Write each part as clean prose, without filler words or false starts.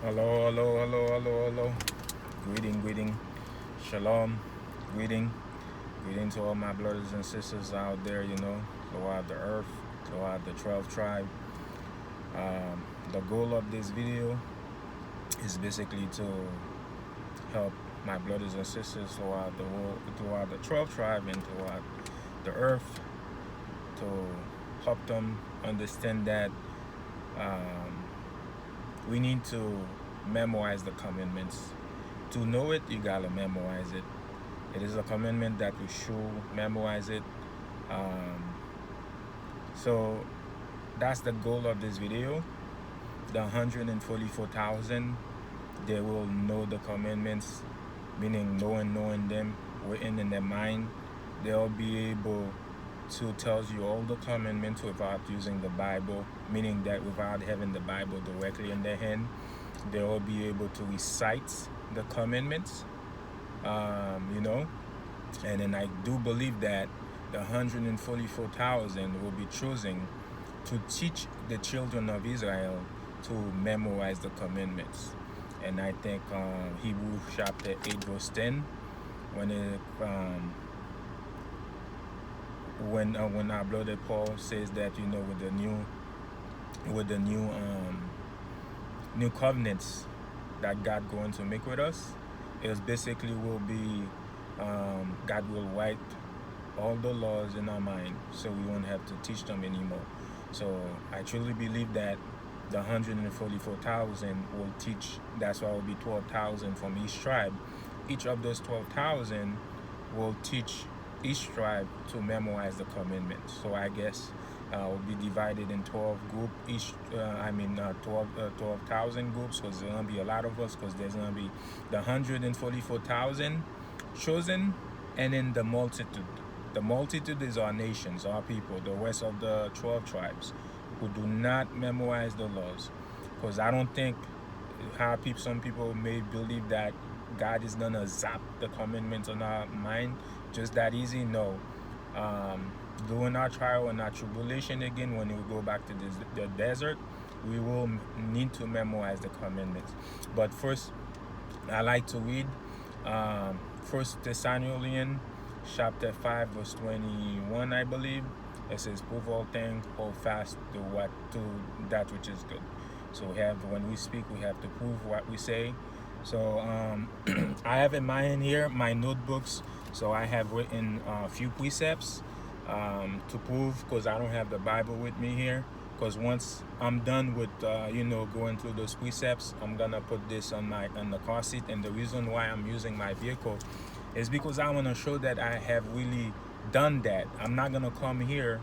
Hello, hello, hello, hello, hello. Greeting. Shalom. Greeting. Greeting to all my brothers and sisters out there, throughout the earth, throughout the 12 tribe. The goal of this video is basically to help my brothers and sisters throughout the world, throughout the 12 tribe and throughout the earth to help them understand that um, we need to memorize the commandments. To know it, you gotta memorize it. It is a commandment that we should memorize it. Um, so that's the goal of this video. The 144,000, they will know the commandments, meaning knowing them, written in their mind. They'll be able to tell you all the commandments without using the Bible, meaning that without having the Bible directly in their hand, they will be able to recite the commandments, you know. And then I do believe that the 144,000 will be chosen to teach the children of Israel to memorize the commandments. And I think Hebrews chapter 8 verse 10, when it when our brother Paul says that, with the new covenants that God going to make with us, it basically will be God will write all the laws in our mind, so we won't have to teach them anymore. So I truly believe that the 144,000 will teach. That's why it will be 12,000 from each tribe. Each of those 12,000 will teach each tribe to memorize the commandments. So I guess will be divided in 12 group each. 12,000 groups, because there's gonna be a lot of us. Because there's gonna be the 144,000 chosen, and then the multitude. The multitude is our nations, our people, the rest of the 12 tribes who do not memorize the laws. Because I don't think some people may believe that God is gonna zap the commandments on our mind just that easy. No. During our trial and our tribulation again, when we go back to the desert, we will need to memorize the commandments. But first, I like to read First Thessalonians chapter 5 verse 21, I believe. It says, prove all things, hold fast to that which is good. So when we speak, we have to prove what we say. So I have in my hand here my notebooks. So I have written a few precepts to prove, because I don't have the Bible with me here. Because once I'm done with going through those precepts, I'm gonna put this on the car seat. And the reason why I'm using my vehicle is because I want to show that I have really done that. I'm not gonna come here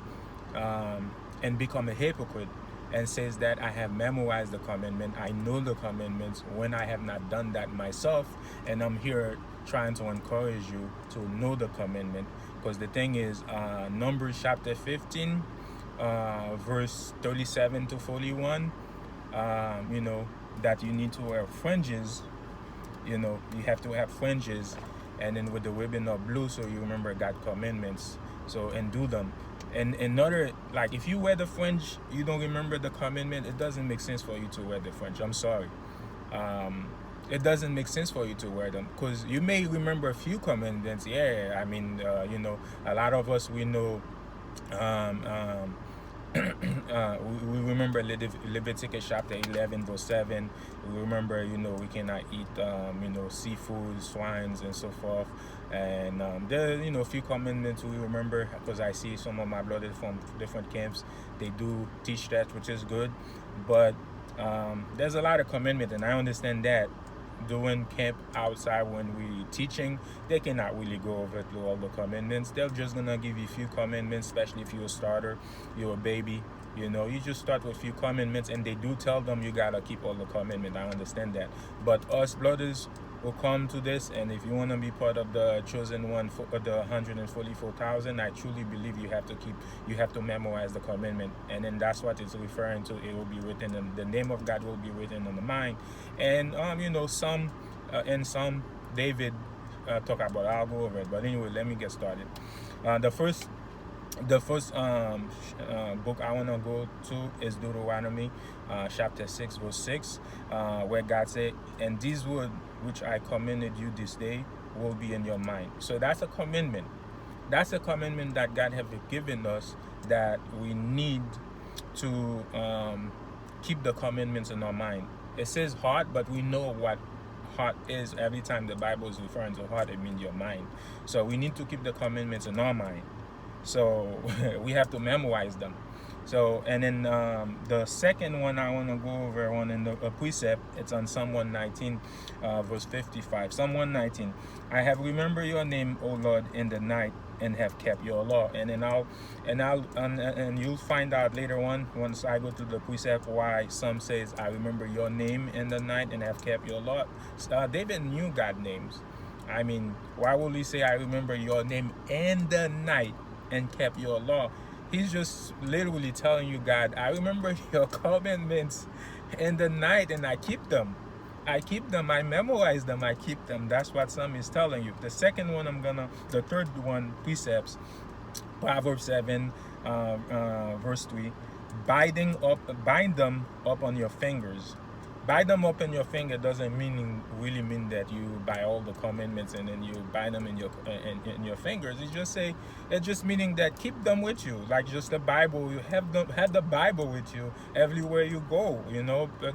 and become a hypocrite and says that I have memorized the commandment, I know the commandments, when I have not done that myself. And I'm here trying to encourage you to know the commandment. Because the thing is, Numbers chapter 15 verse 37 to 41, that you need to wear fringes. You have to have fringes, and then with the ribbon of blue, so you remember God's commandments, so and do them. And another, like, if you wear the fringe, you don't remember the commandment, it doesn't make sense for you to wear the fringe. I'm sorry. It doesn't make sense for you to wear them, because you may remember a few commandments. A lot of us, we know, we remember Leviticus chapter 11 verse 7. We remember, we cannot eat seafood, swines, and so forth. And there are, a few commandments we remember, because I see some of my brothers from different camps, they do teach that, which is good. But there's a lot of commandments, and I understand that doing camp outside when we teaching, they cannot really go over through all the commandments. They're just gonna give you a few commandments, especially if you're a starter, you're a baby. You just start with a few commandments, and they do tell them you gotta keep all the commandments. I understand that. But us brothers will come to this, and if you want to be part of the chosen one for the 144,000, I truly believe you have to memorize the commandment. And then that's what it's referring to. It will be written, and the name of God will be written on the mind. And some David talk about. I'll go over it, but anyway, let me get started. The first The first book I want to go to is Deuteronomy chapter 6 verse 6, where God said, and these words which I commanded you this day will be in your mind. So that's a commandment. That's a commandment that God have given us, that we need to keep the commandments in our mind. It says heart, but we know what heart is. Every time the Bible is referring to heart, it means your mind. So we need to keep the commandments in our mind. So we have to memorize them. So, and then the second one I want to go over on in the precept, it's on Psalm 119, verse 55. Psalm 119, I have remembered your name, O Lord, in the night, and have kept your law. And then and you'll find out later on, once I go to the precept, why some says, I remember your name in the night and have kept your law. David knew God's names. I mean, why would he say, I remember your name in the night and kept your law? He's just literally telling you, God, I remember your commandments in the night and I keep them. I keep them, I memorize them, I keep them. That's what Psalm is telling you. The second one, the third one, precepts, Proverbs 7, verse 3, bind them up on your fingers. Bind them up in your finger doesn't really mean that you buy all the commandments and then you bind them in your fingers. It's just meaning that keep them with you, like just the Bible. You have the Bible with you everywhere you go.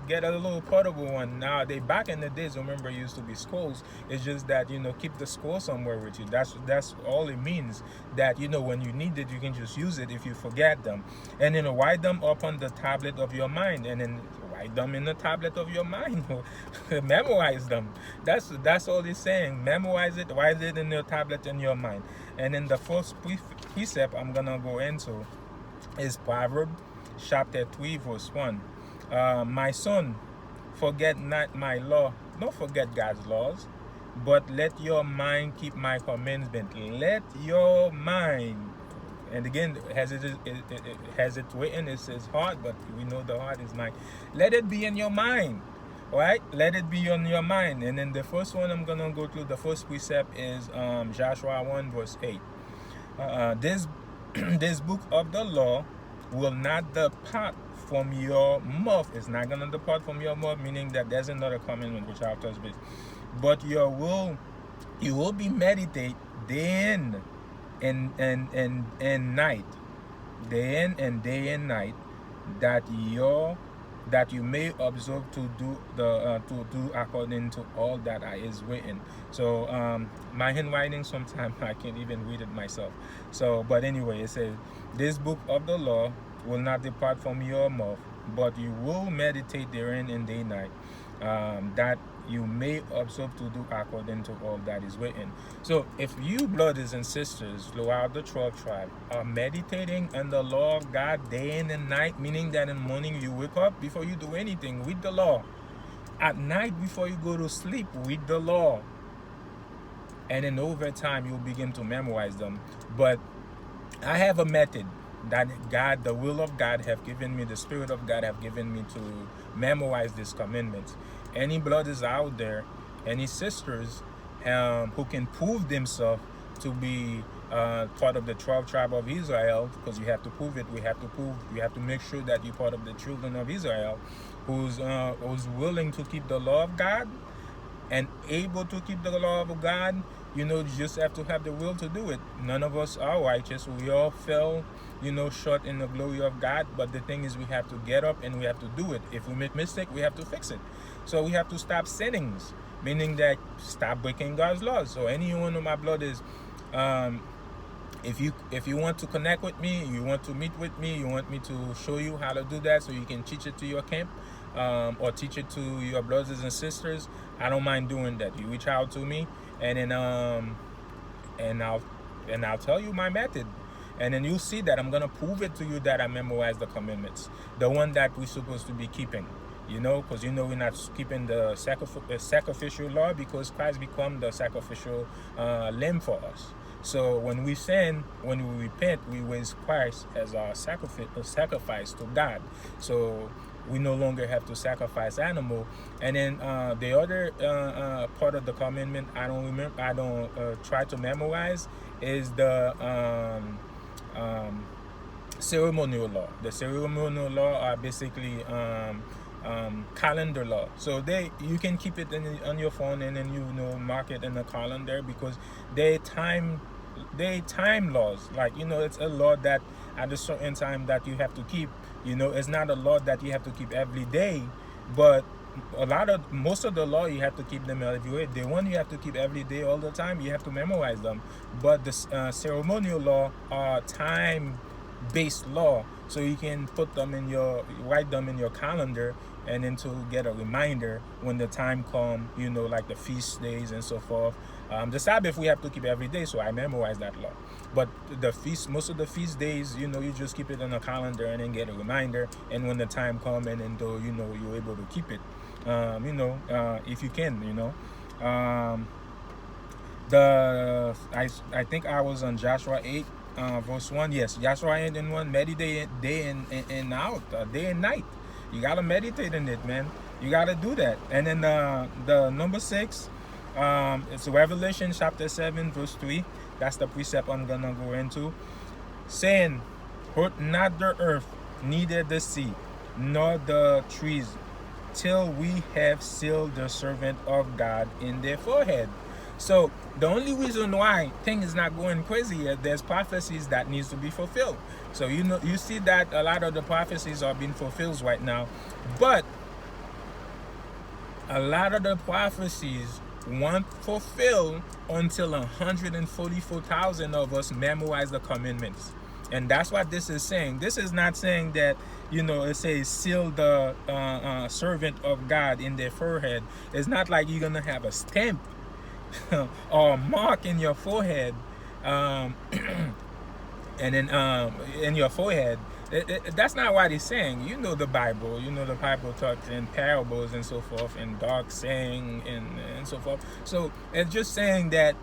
Get a little portable one. Now back in the days, remember, it used to be scrolls. It's just that keep the scroll somewhere with you. That's all it means. That when you need it, you can just use it if you forget them, and then write them up on the tablet of your mind, and then write them in the tablet of your mind. Memorize them. That's all he's saying. Memorize it, write it in your tablet in your mind. And then the first precept I'm gonna go into is Proverbs chapter 3 verse 1. My son, forget not my law. Don't forget God's laws, but let your mind keep my commandment. Let your mind. And again, has it written, it says heart, but we know the heart is mind. Let it be in your mind, right? Let it be on your mind. And then the first one I'm gonna go through, the first precept is Joshua 1 verse 8. This this book of the law will not depart from your mouth. It's not gonna depart from your mouth, meaning that there's another commandment which I'll touch base. But you will be meditate day in and night, day in and day and night, that you may observe to do according to all that is written. So my handwriting, sometimes I can't even read it myself. So, but anyway, it says, this book of the law will not depart from your mouth, but you will meditate therein in day and night, that you may observe to do according to all that is written. So if you, brothers and sisters throughout the 12 tribes, are meditating on the law of God day in and night, meaning that in the morning you wake up, before you do anything, read the law. At night, before you go to sleep, read the law. And then over time, you'll begin to memorize them. But I have a method that God, the will of God have given me, the Spirit of God have given me to memorize these commandments. Any brothers out there, any sisters who can prove themselves to be part of the 12 tribe of Israel, because you have to prove it. You have to make sure that you're part of the children of Israel, who's willing to keep the law of God and able to keep the law of God. You just have to have the will to do it. None of us are righteous. We all fell, short in the glory of God. But the thing is, we have to get up and we have to do it. If we make mistake, we have to fix it. So we have to stop sinning, meaning that stop breaking God's laws. So any one of my brothers, if you want to connect with me, you want to meet with me, you want me to show you how to do that so you can teach it to your camp, or teach it to your brothers and sisters, I don't mind doing that. You reach out to me, and then and I'll tell you my method, and then you'll see that I'm gonna prove it to you that I memorized the commandments, the one that we're supposed to be keeping. Because we're not keeping the sacrificial law, because Christ become the sacrificial lamb for us. So when we sin, when we repent, we raise Christ as our sacrifice to God. So we no longer have to sacrifice animal. And then the other part of the commandment I don't try to memorize is the ceremonial law. The ceremonial law are basically calendar law. So you can keep it on your phone, and then mark it in the calendar, because they time laws. Like, it's a law that at a certain time that you have to keep. It's not a law that you have to keep every day, but most of the law you have to keep them every day. The one you have to keep every day all the time, you have to memorize them. But the ceremonial law are time based law, so you can write them in your calendar, and then to get a reminder when the time come, like the feast days and so forth. The Sabbath we have to keep every day, so I memorize that law. But most of the feast days, you just keep it on a calendar and then get a reminder, and when the time come, and then you're able to keep it, if you can. I think I was on Joshua 8, verse 1. Yes, Joshua 8 and 1. Meditate day and out, day and night. You gotta meditate in it, man. You gotta do that. And then the number 6, it's Revelation chapter 7 verse 3. That's the precept I'm gonna go into, saying, "Hurt not the earth, neither the sea, nor the trees, till we have sealed the servant of God in their forehead." So the only reason why things is not going crazy is there's prophecies that needs to be fulfilled. So you see that a lot of the prophecies are being fulfilled right now, but a lot of the prophecies won't fulfill until 144,000 of us memorize the commandments. And that's what this is saying. This is not saying that, it says seal the servant of God in their forehead. It's not like you're going to have a stamp or a mark in your forehead, and then in your forehead. That's not what he's saying. The Bible. The Bible talks in parables and so forth, and dark saying and so forth. So it's just saying that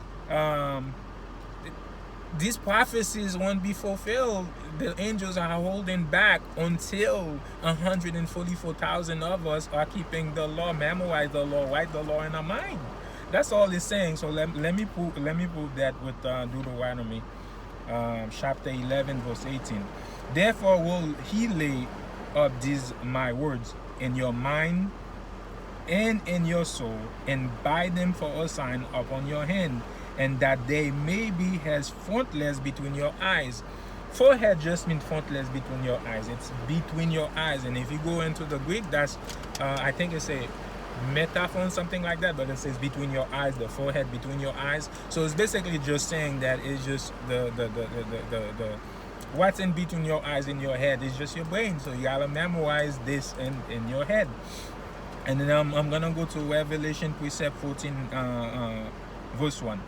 these prophecies won't be fulfilled. The angels are holding back until 144,000 of us are keeping the law, memorize the law, write the law in our mind. That's all he's saying. So let me prove that with Deuteronomy chapter 11 verse 18. "Therefore will he lay up these my words in your mind and in your soul, and bind them for a sign upon your hand, and that they may be as frontlets between your eyes." Forehead just means frontlets between your eyes. It's between your eyes. And if you go into the Greek, that's I think it's a metaphor, something like that, but it says between your eyes, the forehead between your eyes. So it's basically just saying that it's just the what's in between your eyes in your head is just your brain. So you gotta memorize this in your head. And then I'm gonna go to Revelation precept 14 verse 1.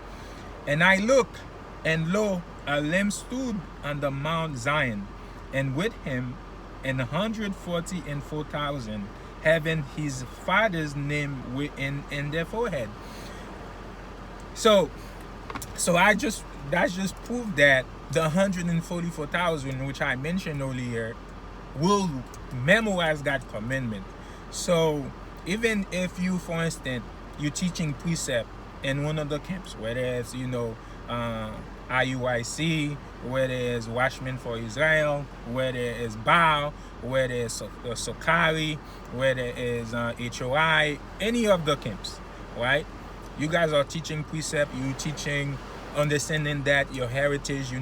"And I look, and lo, a Lamb stood on the Mount Zion, and with him 144,000, having his father's name written in their forehead." So that's just proof that the 144,000, which I mentioned earlier, will memorize God's commandment. So even if you, for instance, you're teaching precept in one of the camps, whether it's IUIC, whether it's Watchmen for Israel, whether it's Baal, whether it's Sokari, whether it's HOI, any of the camps, right? You guys are teaching precept, you're teaching understanding that your heritage,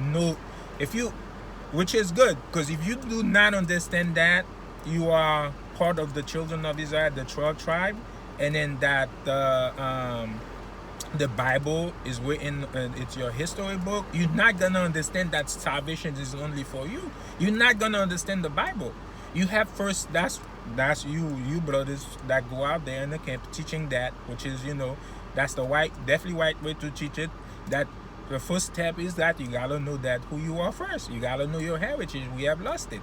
which is good, because if you do not understand that you are part of the children of Israel, the 12 tribe, and then that the Bible is written, it's your history book, you're not gonna understand that salvation is only for you. You're not gonna understand the Bible. You have first, that's you brothers that go out there in the camp teaching that, which is, that's the definitely right way to teach it. That the first step is that you gotta know that who you are first. You gotta know your heritage. We have lost it.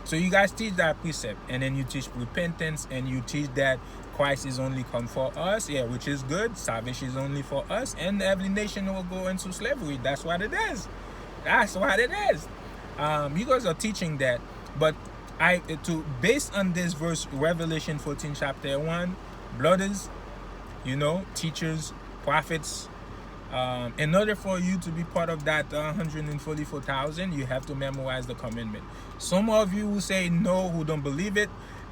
So you guys teach that precept, and then you teach repentance, and you teach that Christ is only come for us, which is good. Salvation is only for us, and every nation will go into slavery. That's what it is. That's what it is. You guys are teaching that, but based on this verse, Revelation 14 chapter 1, brothers, teachers, prophets, In order for you to be part of that 144,000, you have to memorize the commandment. Some of you who say no, who don't believe it,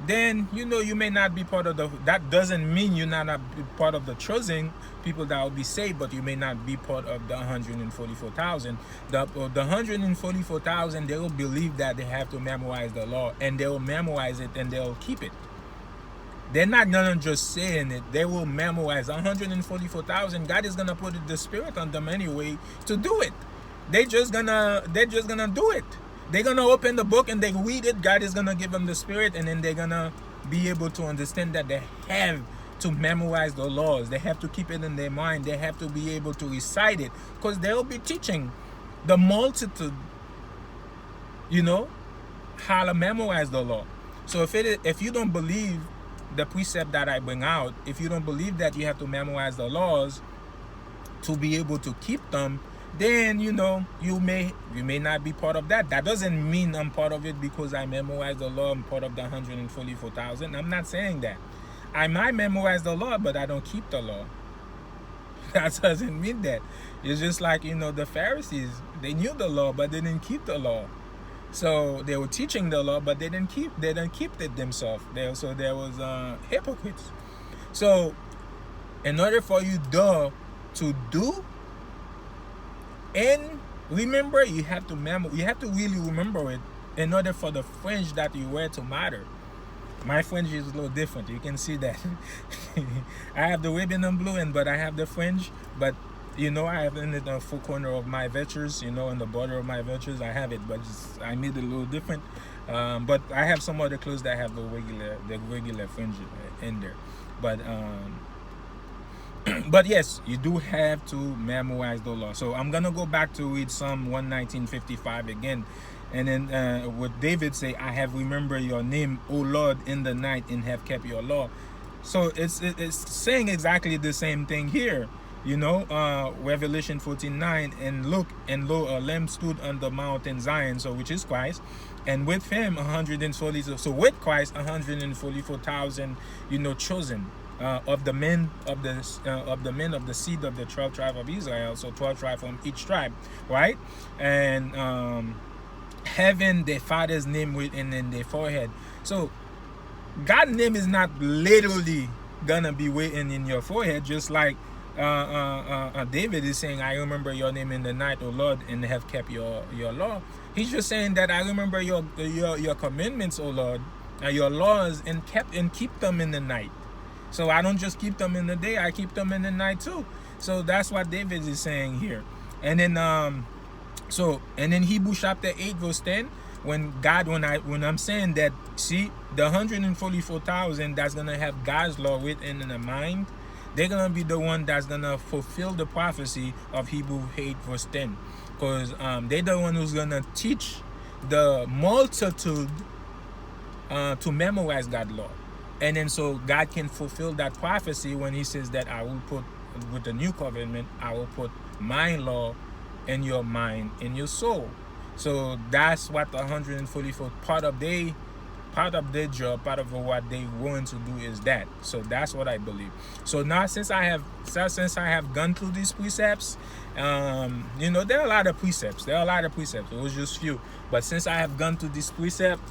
then you may not be part of the. That doesn't mean you're not part of the chosen people that will be saved, but you may not be part of the 144,000. The 144,000, they will believe that they have to memorize the law, and they will memorize it and they will keep it. They're not gonna just saying it. They will memorize 144,000. God is gonna put the spirit on them anyway to do it. They're just gonna do it. They're gonna open the book and they read it. God is gonna give them the spirit, and then they're gonna be able to understand that they have to memorize the laws. They have to keep it in their mind. They have to be able to recite it, because they'll be teaching the multitude, how to memorize the law. So if you don't believe the precept that I bring out, if you don't believe that you have to memorize the laws to be able to keep them, then you may not be part of that. That doesn't mean I'm part of it because I memorize the law. I'm part of the 144,000. I'm not saying that. I might memorize the law, but I don't keep the law. That doesn't mean that. It's just like the Pharisees. They knew the law, but they didn't keep the law. So they were teaching the law, but they didn't keep it themselves. So there was hypocrites. So in order for you to do and remember, you have to really remember it in order for the fringe that you wear to matter. My fringe is a little different. You can see that. I have the ribbon in blue, but I have the fringe, but I have in the full corner of my ventures, in the border of my ventures, I have it, but I made it a little different. But I have some other clothes that have the regular fringe in there. But yes, you do have to memorize the law. So I'm gonna go back to read Psalm 119:55 again, and then what David say, I have remembered your name, O Lord, in the night, and have kept your law. So it's saying exactly the same thing here. Revelation 14:9, and look, and lo, a lamb stood on the mountain Zion, so which is Christ, and with him 140. So with Christ 144,000, chosen of the men of the seed of the 12 tribe of Israel. So 12 tribes from each tribe, right? And having their father's name written in their forehead. So God's name is not literally gonna be written in your forehead, just like David is saying, I remember your name in the night, O Lord, and have kept your law. He's just saying that I remember your commandments, O Lord, your laws, and keep them in the night. So I don't just keep them in the day, I keep them in the night too. So that's what David is saying here. And then Hebrews chapter 8 verse 10, when I'm saying that, see, the 144,000 that's gonna have God's law written in their mind, they're gonna be the one that's gonna fulfill the prophecy of Hebrews 8 verse 10, because they're the one who's gonna teach the multitude to memorize God's law. And then so God can fulfill that prophecy when he says that I will put, with the new covenant, I will put my law in your mind, in your soul. So that's what the 144, part of their job, part of what they want to do is that. So that's what I believe. So now since I have gone through these precepts, there are a lot of precepts. It was just few. But since I have gone through this precept,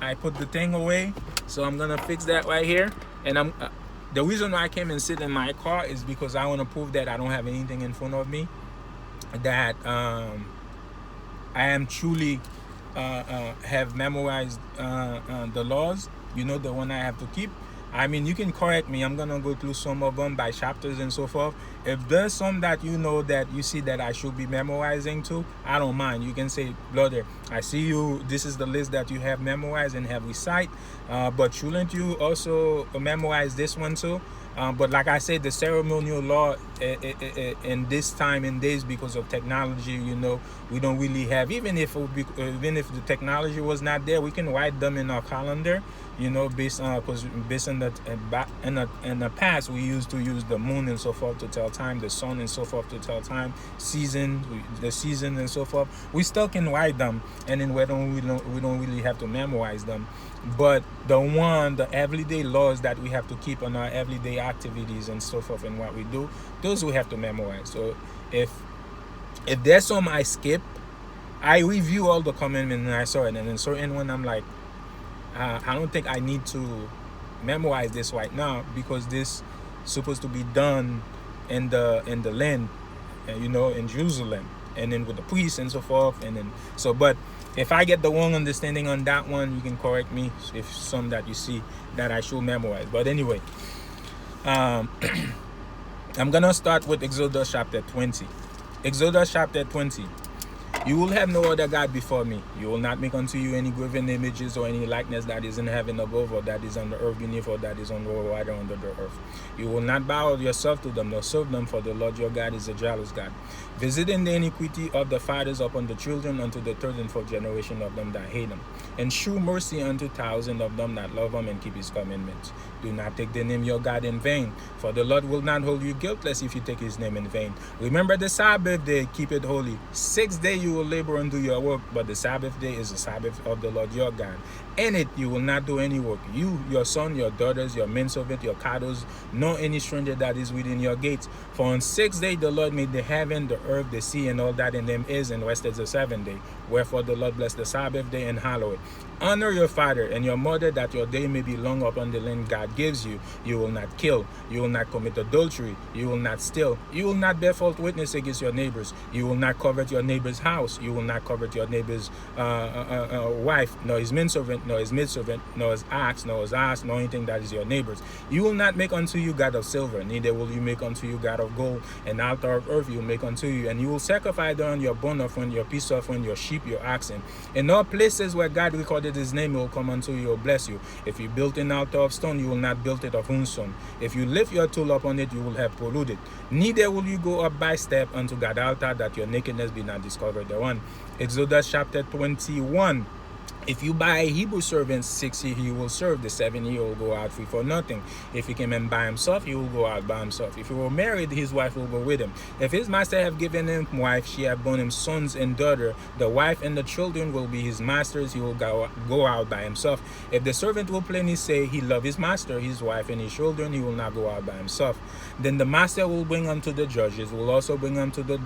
I put the thing away. So I'm gonna fix that right here. And the reason why I came and sit in my car is because I want to prove that I don't have anything in front of me, that I am truly have memorized the laws, the one I have to keep. I mean, you can correct me. I'm gonna go through some of them by chapters and so forth. If there's some that that you see that I should be memorizing too, I don't mind. You can say, brother, I see you, this is the list that you have memorized and have recite, but shouldn't you also memorize this one too? But like I said, the ceremonial law in this time and days, because of technology, we don't really have, even if the technology was not there, we can write them in our calendar, based on in the past we used to use the moon and so forth to tell time, the sun and so forth to tell time, the season and so forth. We still can write them, and then we don't really have to memorize them. But the everyday laws that we have to keep on our everyday activities and so forth and what we do, those we have to memorize. So If there's some I skip, I review all the commandments and I saw it, and then certain one I'm like, I don't think I need to memorize this right now, because this supposed to be done in the land, in Jerusalem, and then with the priests and so forth, and then but if I get the wrong understanding on that one, you can correct me if some that you see that I should memorize. But anyway, I'm gonna start with Exodus chapter 20. Exodus chapter 20. You will have no other God before me. You will not make unto you any graven images or any likeness that is in heaven above, or that is on the earth beneath, or that is on the water under the earth. You will not bow yourself to them, nor serve them, for the Lord your God is a jealous God, visiting the iniquity of the fathers upon the children unto the third and fourth generation of them that hate him, and shew mercy unto thousands of them that love him and keep his commandments. Do not take the name your God in vain, for the Lord will not hold you guiltless if you take his name in vain. Remember the Sabbath day, keep it holy. 6 days you will labor and do your work, but the Sabbath day is the Sabbath of the Lord your God. In it you will not do any work, you, your son, your daughters, your menservant, your cattle, nor any stranger that is within your gates. For on 6 days the Lord made the heaven, the earth, the sea, and all that in them is, and rested the 7th day. Wherefore the Lord blessed the Sabbath day and hallowed it. Honor your father and your mother, that your day may be long upon the land God gives you. You will not kill. You will not commit adultery. You will not steal. You will not bear false witness against your neighbors. You will not covet your neighbor's house. You will not covet your neighbor's wife, nor his manservant, nor his maidservant, nor his ox, nor his ass, nor anything that is your neighbor's. You will not make unto you God of silver, neither will you make unto you God of gold. An altar of earth you will make unto you, and you will sacrifice thereon your burnt offering, your peace offering, your sheep, your oxen. In all places where God recorded his name, he will come unto you, will bless you. If you built an altar of stone, you will not build it of hewn stone. If you lift your tool upon it, you will have polluted. Neither will you go up by step unto God's altar, that your nakedness be not discovered thereon. Exodus chapter 21. If you buy a Hebrew servant 6 years, he will serve. The 7 year will go out free for nothing. If he came in by himself, he will go out by himself. If he were married, his wife will go with him. If his master have given him wife, she have borne him sons and daughter. The wife and the children will be his master's. He will go out by himself. If the servant will plainly say he love his master, his wife, and his children, he will not go out by himself. Then the master will bring unto the judges, will also bring unto the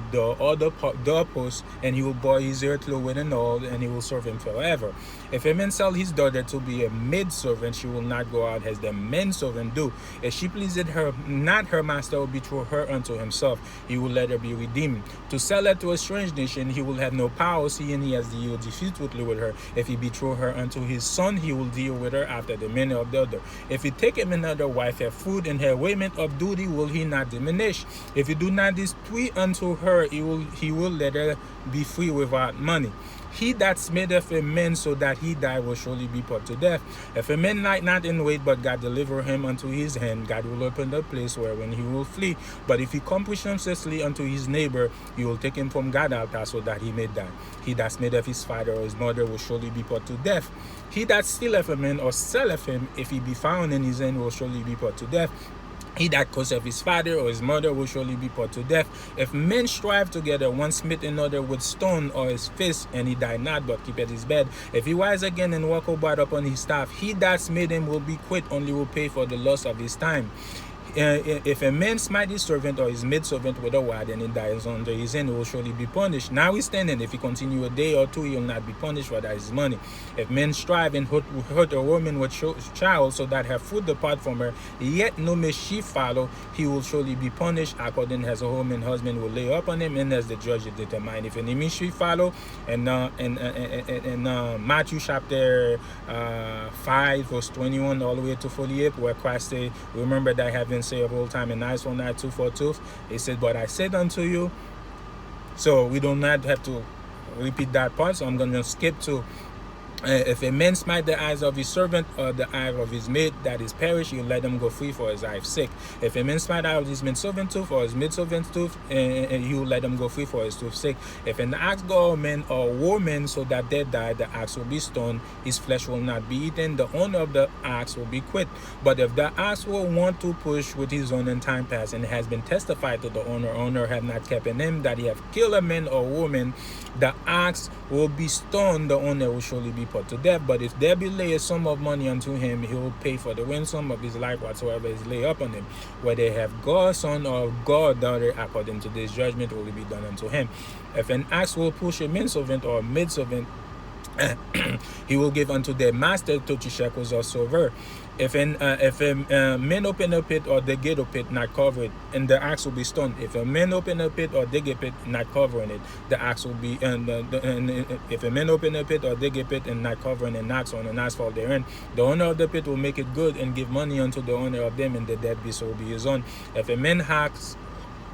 doorpost, and he will boil his ear through with an oil, and he will serve him forever. If a man sell his daughter to be a maidservant, she will not go out as the manservant do. If she pleaseth her not, her master will betroth her unto himself. He will let her be redeemed. To sell her to a strange nation, he will have no power, seeing he has dealt deceitfully with her. If he betroth her unto his son, he will deal with her after the manner of the other. If he take him another wife, her food and her raiment of duty will he not diminish. If he do not this tweet unto her, he will let her be free without money. He that smiteth a man so that he die will surely be put to death. If a man lie not in wait, but God deliver him unto his hand, God will open the place wherein he will flee. But if he come presumptuously unto his neighbor, he will take him from God's altar so that he may die. He that smiteth his father or his mother will surely be put to death. He that stealeth a man or selleth him, if he be found in his hand, will surely be put to death. He that curseth his father or his mother will surely be put to death. If men strive together, one smite another with stone or his fist, and he die not, but keepeth his bed. If he rise again and walk about upon his staff, he that smite him will be quit, only will pay for the loss of his time. If a man smite his servant or his maidservant with a rod, and he dies under his hand, he will surely be punished. Notwithstanding, if he continue a day or two, he will not be punished, for that is money. If men strive and hurt a woman with child, so that her food depart from her, yet no mischief follow, he will surely be punished, according as a woman husband will lay upon him, and as the judge determine. If any mischief follow, and Matthew chapter 5 verse 21 all the way to 48, where Christ say, remember that having say of old time, and eyes for night, tooth for tooth. He said, but I said unto you. So we do not have to repeat that part, so I'm going to skip to if a man smite the eyes of his servant or the eye of his maid that is perished, you let him go free for his eye's sake. If a man smite the eye of his maidservant tooth or his maidservant's tooth, you let him go free for his tooth's sake. If an axe go a man or woman so that they die, the axe will be stoned, his flesh will not be eaten, the owner of the axe will be quit. But if the axe will want to push with his own in time past, and it has been testified to the owner have not kept in him that he have killed a man or woman, the axe will be stoned, the owner will surely be put to death. But if there be lay a sum of money unto him, he will pay for the ransom of his life whatsoever is laid upon him. Whether they have God son or God daughter, according to this judgment will be done unto him. If an axe will push a manservant or a maidservant, he will give unto their master 30 shekels of silver. If a man open a pit or dig a pit, not cover it, and the axe will be stoned. If a man open a pit or dig a pit, not covering it, the axe will be. And if a man open a pit or dig a pit and not covering an axe on an asphalt therein, the owner of the pit will make it good and give money unto the owner of them, and the dead beast will be his own. If a man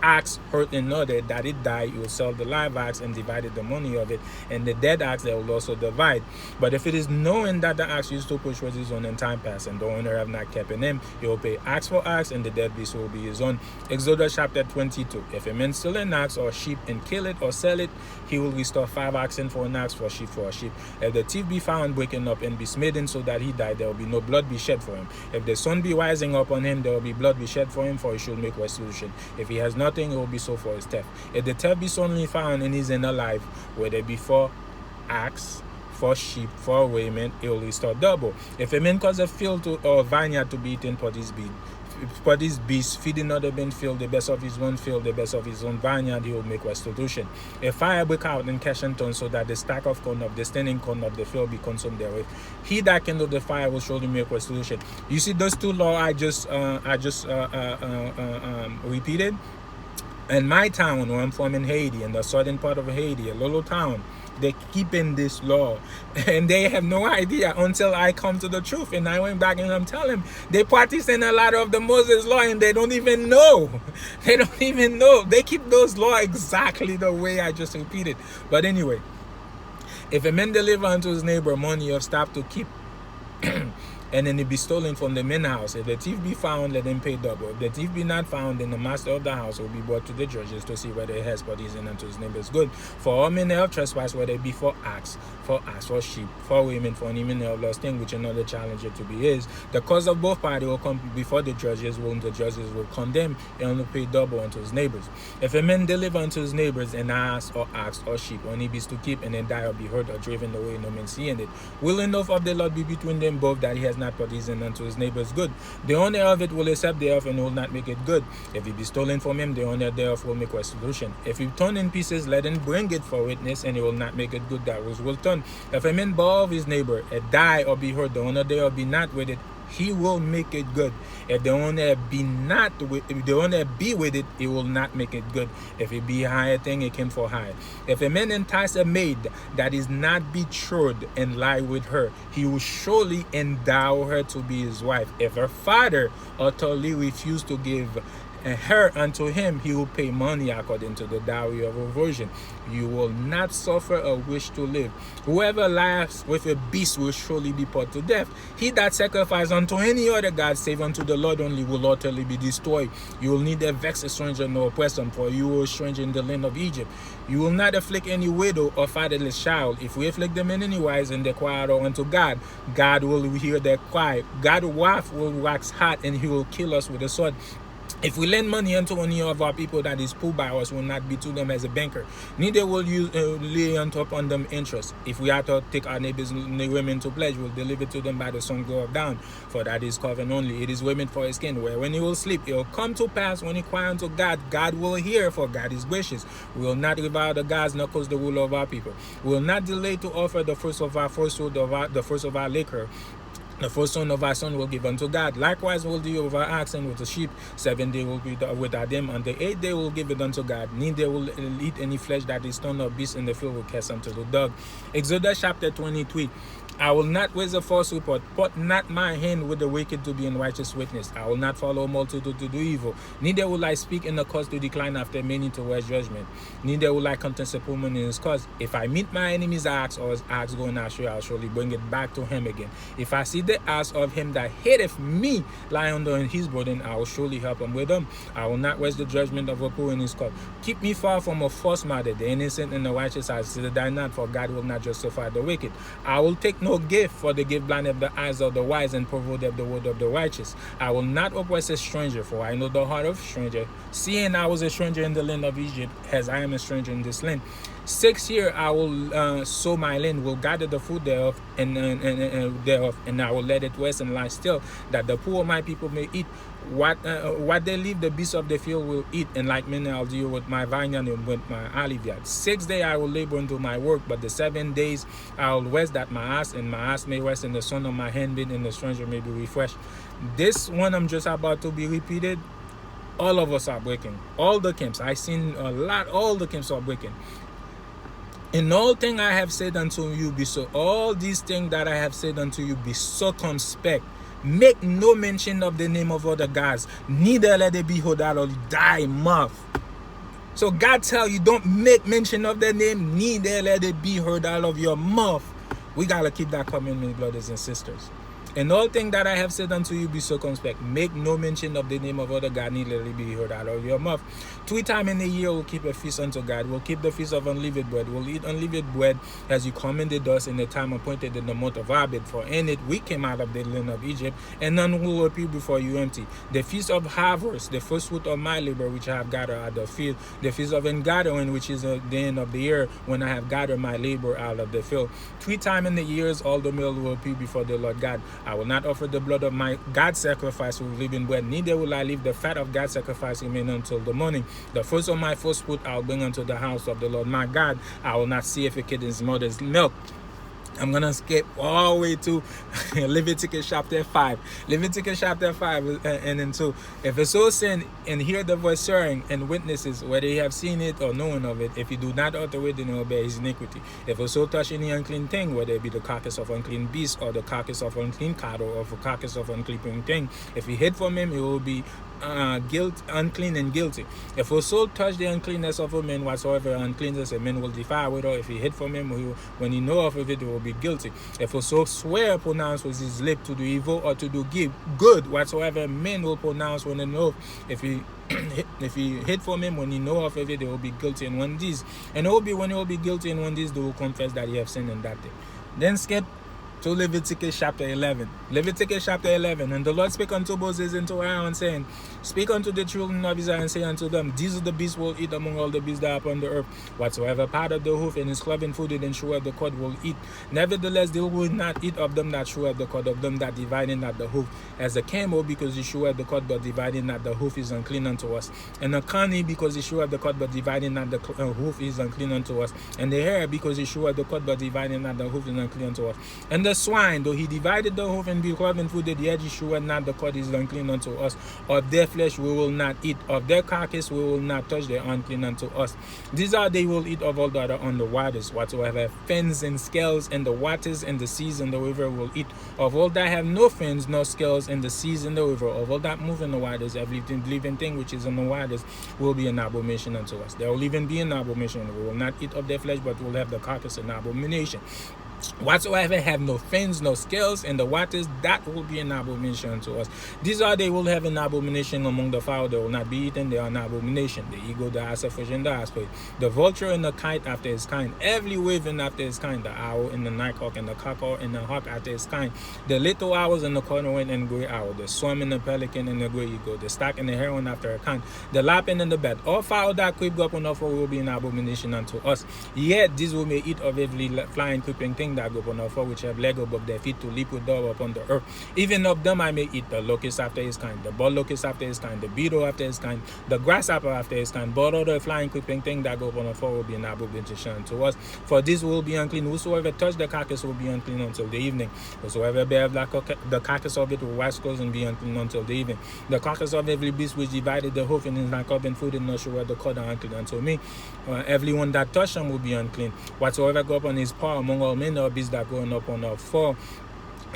axe hurt another that it die, you will sell the live axe and divided the money of it, and the dead axe they will also divide. But if it is known that the axe used to push was his own in time past, and the owner have not kept in him, he will pay axe for axe, and the dead beast will be his own. Exodus chapter 22. If a man steal an axe or sheep and kill it or sell it, he will restore 5 oxen for an axe, for a sheep. If the thief be found breaking up and be smitten so that he die, there will be no blood be shed for him. If the sun be rising up on him, there will be blood be shed for him, for he should make restitution. If he has not, it will be so for his theft. If the theft be suddenly found and is in alive, whether be for axe, for sheep, for raiment, it will restore double. If a man cause a field or vineyard to be eaten for this beast, feeding other men field, the best of his own field, the best of his own vineyard, he will make restitution. If fire break out and catch and turn, so that the stack of corn of the standing corn of the field be consumed therewith, he that kindled the fire will surely make restitution. You see those two laws I just repeated. In my town, where I'm from in Haiti, in the southern part of Haiti, a little town, they keeping this law, and they have no idea until I come to the truth. And I went back and I'm telling them they practicing a lot of the Moses law, and they don't even know. They don't even know. They keep those laws exactly the way I just repeated. But anyway, if a man deliver unto his neighbor money of stock to keep, and then it be stolen from the man's house. If the thief be found, let him pay double. If the thief be not found, then the master of the house will be brought to the judges to see whether he has put his in unto his neighbor's good. For all manner of trespass, whether it be for axe, for sheep, for women, for any manner of lost thing, which another challenge it to be is, the cause of both parties will come before the judges, whom the judges will condemn, and only pay double unto his neighbors. If a man deliver unto his neighbors an ass or ox or sheep, or any beast to keep, and then die or be hurt or driven away, no man seeing it, will enough of the Lord be between them both, that he has not put his in unto his neighbor's good. The owner of it will accept thereof and will not make it good. If it be stolen from him, the owner thereof will make restitution. If he torn in pieces, let him bring it for witness, and he will not make it good that was well done. If a man borrow of his neighbor, die or be hurt, the owner thereof be not with it, he will make it good. If the owner be with it, he will not make it good. If it be a higher thing, it came for high. If a man entice a maid that is not betrothed and lie with her, he will surely endow her to be his wife. If her father utterly refuse to give her unto him, he will pay money according to the dowry of a virgin. You will not suffer a wish to live. Whoever lies with a beast will surely be put to death. He that sacrifices unto any other god save unto the Lord only will utterly be destroyed. You will neither vex a stranger nor oppress him, for you were a stranger in the land of Egypt. You will not afflict any widow or fatherless child. If we afflict them in any wise and they cry out unto God, God will hear their cry. God's wrath will wax hot, and he will kill us with a sword. If we lend money unto any of our people that is poor by us, will not be to them as a banker, neither will you lay on top on them interest. If we are to take our neighbors' women to pledge, we'll deliver to them by the sun go up down, for that is covenant only. It is women for his skin, where when he will sleep, it will come to pass when he cry unto God, God will hear, for God is gracious. We will not revile the gods, nor cause the rule of our people. We will not delay to offer the first of our firstfruit, the first of our liquor. The first son of our son will give unto God. Likewise will do over oxen with the sheep. 7 days will be without them. On the 8th day will give it unto God. Neither will eat any flesh that is torn or beast in the field will cast unto the dog. Exodus chapter 23. I will not raise a false report. Put not my hand with the wicked to be in righteous witness. I will not follow a multitude to do evil. Neither will I speak in the cause to decline after many to wear judgment. Neither will I contest a poor man in his cause. If I meet my enemy's axe, or his axe going astray, I'll surely bring it back to him again. If I see the axe of him that hateth me lie under his burden, I will surely help him with them. I will not raise the judgment of a poor in his cause. Keep me far from a false matter. The innocent and the righteous I die not, for God will not justify the wicked. I will take no gift, for the gift blindeth the eyes of the wise and perverteth the word of the righteous. I will not oppress a stranger, for I know the heart of stranger, seeing I was a stranger in the land of Egypt, as I am a stranger in this land. 6 year I will sow my land, will gather the fruit thereof, and I will let it rest and lie still, that the poor of my people may eat what they leave, the beasts of the field will eat, and like men I'll deal with my vineyard and with my olive yard. 6 days I will labor unto my work, but the 7 days I will rest, that my ass may rest, and the son of my handmaid and the stranger may be refreshed. This one I'm just about to be repeated. All of us are breaking. All the camps. I seen a lot. All the camps are breaking. In all thing I have said unto you, be so. All these things that I have said unto you, be circumspect. Make no mention of the name of other gods, neither let it be heard out of thy mouth. So God tell you, don't make mention of their name, neither let it be heard out of your mouth. We got to keep that commandment, brothers and sisters. In all things that I have said unto you, be circumspect. Make no mention of the name of other God, neither let it be heard out of your mouth. 3 times in a year we'll keep a feast unto God. We'll keep the feast of unleavened bread. We'll eat unleavened bread as you commanded us in the time appointed in the month of Abib. For in it we came out of the land of Egypt, and none will appear before you empty. The feast of harvest, the first fruit of my labor, which I have gathered out of the field. The feast of ingathering, which is the end of the year, when I have gathered my labor out of the field. 3 times in the years all the male will appear before the Lord God. I will not offer the blood of my God's sacrifice with living bread, neither will I leave the fat of God's sacrifice remain until the morning. The first of my first fruit I will bring unto the house of the Lord my God. I will not see if a kid in his mother's milk. I'm going to skip all the way to Leviticus chapter 5. Leviticus chapter 5 and then 2. If a soul sin and hear the voice swearing and witnesses, whether he have seen it or known of it, if he do not utter it, then he will bear his iniquity. If a soul touch any unclean thing, whether it be the carcass of unclean beast or the carcass of unclean cattle or the carcass of unclean thing, if he hid from him, he will be unclean and guilty. If a soul touch the uncleanness of a man, whatsoever uncleanness a man will defile with, or if he hid from him, when he know of it, he will be guilty. If a soul swear pronounce with his lip to do evil or to do good, whatsoever men will pronounce when they know, if he hid from him, when he know of it, they will be guilty in one days. And it will be when he will be guilty in one days, they will confess that he have sinned in that day. Then skip to Leviticus chapter 11. Leviticus chapter 11. And the Lord spake unto Moses and to Aaron, saying, Speak unto the children of Israel, and say unto them, These are the beasts will eat among all the beasts that are upon the earth. Whatsoever part of the hoof and is cloven footed and shrew at the cord will eat. Nevertheless, they will not eat of them that shrew at the cord, of them that divided not the hoof. As the camel, because he shrew at the cord, but divided not the hoof, is unclean unto us. And the coney, because he shrew at the cord, but divided not the hoof, is unclean unto us. And the hare, because he shrew at the cord, but divided not the hoof, is unclean unto us. And the swine, though he divided the hoof and be cloven footed, yet he shewed not the cord, is unclean unto us. Of their flesh we will not eat, of their carcass we will not touch, they are unclean unto us. These are they will eat of all that are on the waters, whatsoever fins and scales in the waters and the seas and the river will eat. Of all that have no fins nor scales in the seas and the river, of all that move in the waters, every living thing which is in the waters will be an abomination unto us. There will even be an abomination. We will not eat of their flesh, but will have the carcass an abomination. Whatsoever have no fins, no scales in the waters, that will be an abomination unto us. These are they will have an abomination among the fowl, they will not be eaten, they are an abomination. The eagle, the asselfish, and the osprey, the vulture and the kite after his kind, every raven after his kind, the owl and the nighthawk and the cuckoo and the hawk after his kind, the little owls and the cormorant and gray owl, the swan and the pelican and the gray eagle, the stork and the heron after her kind, the lapin and the bat, all fowl that creep up on offer will be an abomination unto us. Yet these we may eat of every flying creeping thing that go upon our foot, which have leg above their feet to leap with dove upon the earth. Even of them I may eat, the locust after his kind, the bald locust after his kind, the beetle after his kind, the grasshopper after his kind, but all the flying creeping thing that go upon our foot will be an abomination unto us. For this will be unclean. Whosoever touch the carcass will be unclean until the evening. Whosoever bear the carcass of it will wash clothes and be unclean until the evening. The carcass of every beast which divided the hoof and is not covered food and not sure where the cord are unclean unto me. Everyone that touch them will be unclean. Whatsoever go upon his paw among all men or beasts that go up on our fall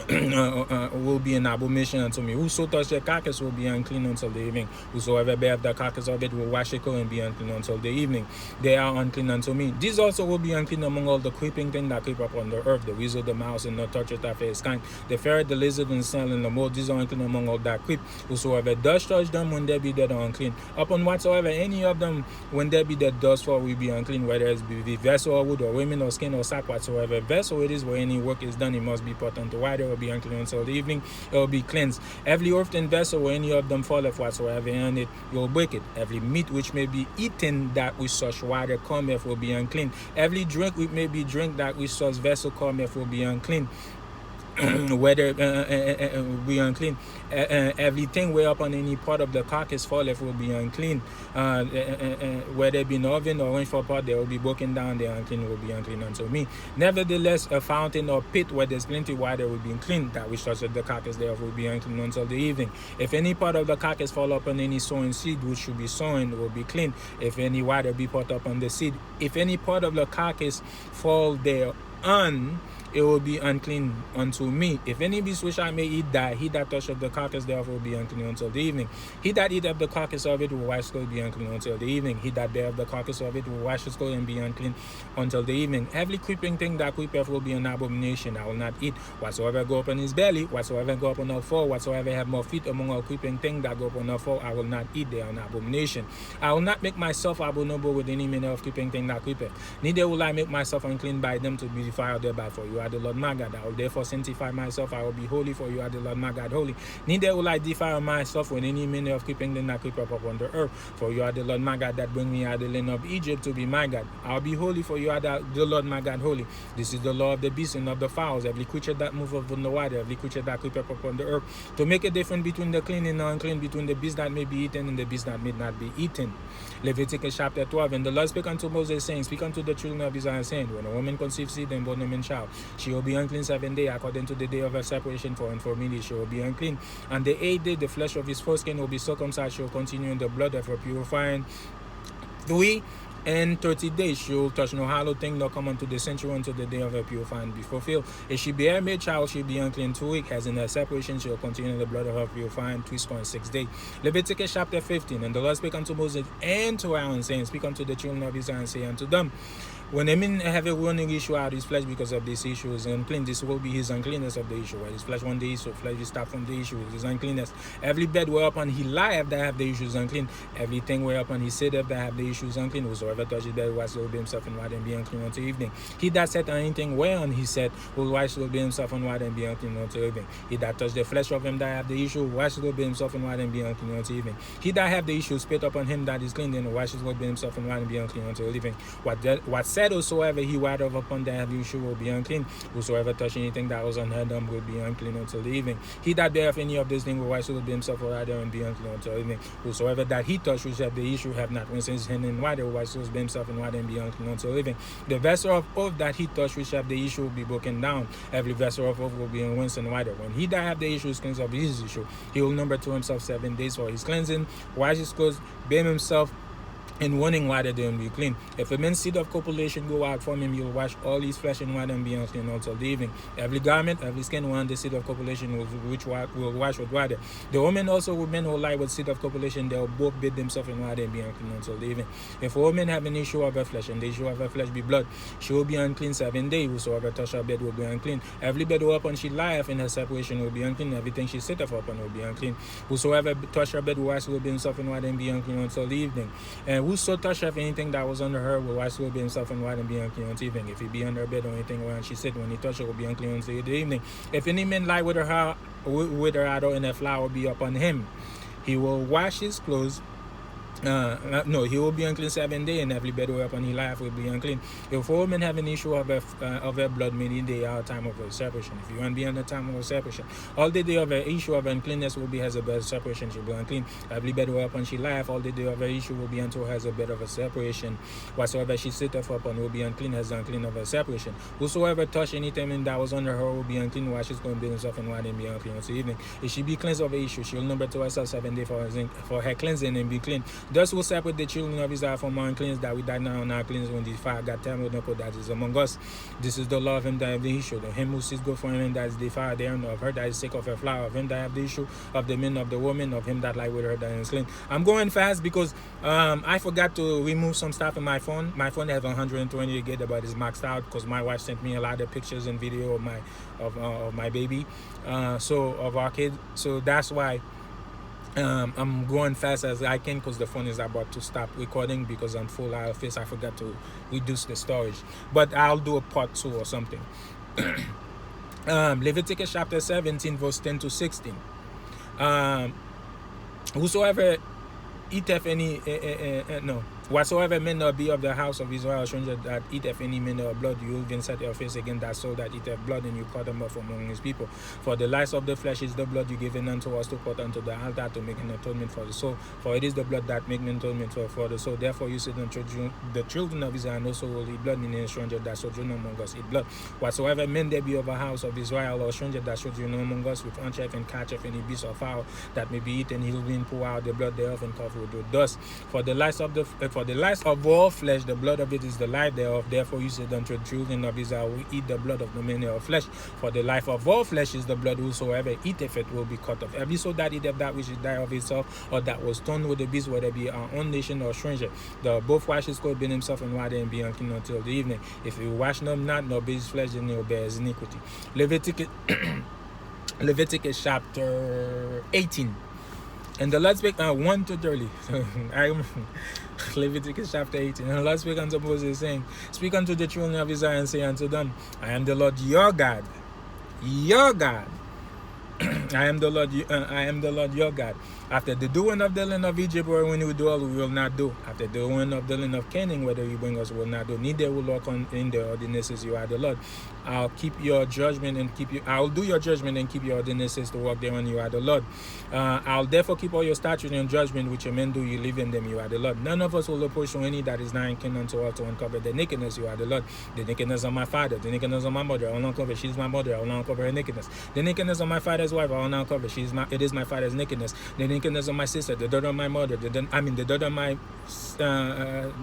will be an abomination unto me. Whoso touch the carcass will be unclean until the evening. Whosoever bear the carcass of it will wash it and be unclean until the evening. They are unclean unto me. These also will be unclean among all the creeping things that creep upon the earth, the weasel, the mouse, and the toucheth after his kind, the ferret, the lizard, and the snail, and the mole. These are unclean among all that creep. Whosoever does touch them when they be dead are unclean. Upon whatsoever any of them when they be dead does fall will be unclean, whether it be vessel or wood or women or skin or sack, whatsoever vessel it is where any work is done, it must be put unto water. water will be unclean until the evening. It will be cleansed. Every earthen vessel where any of them falleth whatsoever in it, you will break it. Every meat which may be eaten that with such water cometh will be unclean. Every drink which may be drink that with such vessel cometh will be unclean. Whether be unclean. Everything where upon any part of the carcass falleth will be unclean. Whether it be in oven or in for pot, they will be broken down. The unclean will be unclean unto me. Nevertheless, a fountain or pit where there's plenty water will be unclean. That which toucheth the carcass thereof will be unclean until the evening. If any part of the carcass fall upon any sowing seed which should be sown, will be clean. If any water be put upon the seed, if any part of the carcass fall thereon, it will be unclean unto me. If any beast which I may eat die, he that toucheth the carcass thereof will be unclean until the evening. He that eateth the carcass of it will wash his clothes, be unclean until the evening. He that beareth the carcass of it will wash his clothes and be unclean until the evening. Every creeping thing that creepeth will be an abomination. I will not eat. Whatsoever go upon his belly, whatsoever go upon the floor, whatsoever have more feet among all creeping things that go upon the floor, I will not eat. They are an abomination. I will not make myself abominable with any manner of creeping thing that creepeth. Neither will I make myself unclean by them to be defiled thereby. For you are the Lord my God. I will therefore sanctify myself. I will be holy, for you are the Lord my God holy. Neither will I defile myself with any manner of creeping thing that creep up upon the earth. For you are the Lord my God that bring me out of the land of Egypt to be my God. I will be holy, for you are the Lord my God holy. This is the law of the beasts and of the fowls, every creature that moveth upon the water, every creature that creep up upon the earth, to make a difference between the clean and the unclean, between the beast that may be eaten and the beast that may not be eaten. Leviticus chapter 12. And the Lord spake unto Moses, saying, Speak unto the children of Israel, saying, When a woman conceive seed and born a man child, she will be unclean 7 days, according to the day of her separation for me, she will be unclean. And the 8th day, the flesh of his foreskin will be circumcised, she will continue in the blood of her purifying. 3 and 30 days she will touch no hollow thing, nor come unto the sanctuary until the day of her purifying be fulfilled. If she bear a male child, she will be unclean 2 weeks, as in her separation she will continue in the blood of her purifying 3.6 days. Leviticus chapter 15. And the Lord spake unto Moses and to Aaron, saying, Speak unto the children of Israel, and say unto them, When a man have a running issue out of his flesh because of this issue is unclean, this will be his uncleanness of the issue. Where his flesh one day, so flesh will start from the issue, his uncleanness. Every bed whereupon he lieth that have the issue is unclean. Everything whereupon he sitteth that have the issue is unclean. Whosoever touches his bed wash will be himself in water and be unclean until evening. He that said anything whereon he said will wash will be himself in water and be unclean until evening. He that touch the flesh of him that have the issue wash will be himself in water and be unclean until evening. He that have the issue spit upon him that is clean, then washes will be himself in water and be unclean until evening. What said whosoever he water upon that have the issue will be unclean. Whosoever touch anything that was unheard of will be unclean until the evening. He that beareth any of these things will wash will be himself in water and be unclean until evening. Whosoever that he touch which have the issue have not rinsed his hand in water will wash will be himself in water and be unclean until evening. The vessel of oath that he touch which have the issue will be broken down. Every vessel of oath will be rinsed in water. When he that have the issue is cleansed of his issue, he will number to himself 7 days for his cleansing, wash his clothes, bathe himself in running water, they will be clean. If a man's seed of copulation go out from him, he will wash all his flesh in water and be unclean until the evening. Every garment, every skin one, the seed of copulation will wash with water. The woman also, women who lie with seed of copulation, they will both bathe themselves in water and be unclean until the evening. If a woman have an issue of her flesh, and the issue of her flesh be blood, she will be unclean 7 days. Whosoever touch her bed will be unclean. Every bed whereupon she lieth in her separation will be unclean. Everything she sitteth upon will be unclean. Whosoever touch her bed will wash will be himself in water and be unclean until the evening. And whoso toucheth anything that was under her will wash will be himself in water and be unclean until evening. If he be under her bed or anything whereon she sit, when he touch her will be unclean until the evening. If any man lie with her idol and a flower be upon him, he will wash his clothes. He will be unclean 7 days, and every bed whereupon he lieth will be unclean. If a woman have an issue of her blood, meaning the hour time of her separation. If you want to be on the time of her separation, all the day of her issue of uncleanness will be as a bed of separation, she will be unclean. Every bed whereupon she lieth, all the day of her issue will be unto her as a bed of a separation. Whatsoever she sitteth upon will be unclean as the unclean of her separation. Whosoever touch anything that was under her will be unclean, while she's going to be himself in water and be unclean until evening. If she be cleansed of her issue, she will number to herself 7 days for her cleansing and be clean. Thus will separate the children of Israel from uncleanness, that we die now on our cleanness when the fire got time with no put that is among us. This is the law of him that have the issue. Of him who sees good for him that is the fire there, of her that is sick of her flower, of him that have the issue, of the men of the woman, of him that lie with her that is clean. I'm going fast because I forgot to remove some stuff in my phone. My phone has 120 GB, but it's maxed out because my wife sent me a lot of pictures and video of my baby, so of our kid. So that's why I'm going fast as I can because the phone is about to stop recording because I'm full out of face. I forgot to reduce the storage, but I'll do a part 2 or something. Leviticus chapter 17, verse 10 to 16. Whosoever eateth any no, whatsoever manner be of the house of Israel, a stranger that eateth any manner of blood, you even set your face against that soul that eateth blood, and you cut them off among his people. For the life of the flesh is the blood you given unto us to put unto the altar to make an atonement for the soul. For it is the blood that make an atonement for the soul. Therefore you said unto the children of Israel, no soul will eat blood, in a stranger that sojourn among us eat blood. Whatsoever men there be of a house of Israel, or stranger that sojourn among us, which huncheth and catcheth any beast or fowl that may be eaten, he will pour out the blood thereof and cover it with dust. For the life of all flesh, the blood of it is the life thereof. Therefore you said unto the children of Israel, we eat the blood of no manner of flesh. For the life of all flesh is the blood. Whosoever eateth it will be cut off. Every soul that eateth that which is die of itself, or that was torn with the beast, whether it be our own nation or stranger, the both wash his clothes, bin himself in water, and be unclean until the evening. If he wash them not, nor be his flesh, then he will bear his iniquity. Leviticus chapter 18. And the Lord spake 1 to 30. Leviticus chapter 18. And the Lord spake unto Moses, saying, speak unto the children of Israel, and say unto them, I am the Lord your God. Your God. I am the Lord your God. After the doing of the land of Egypt, or when you dwell, we will not do. After the doing of the land of Canaan, whether you bring us, will not do. Neither will walk in the ordinances. You are the Lord. I'll keep your judgment and I'll do your judgment and keep your ordinances to walk thereon. You are the Lord. I'll therefore keep all your statutes and judgment which your men do. You live in them. You are the Lord. None of us will approach to any that is not in unto all to uncover the nakedness. You are the Lord. The nakedness of my father, the nakedness of my mother, I will not uncover. She's my mother. I will not uncover her nakedness. The nakedness of my father's wife, I will not uncover. It is my father's nakedness. The nakedness of my sister, the daughter of my mother, the daughter of my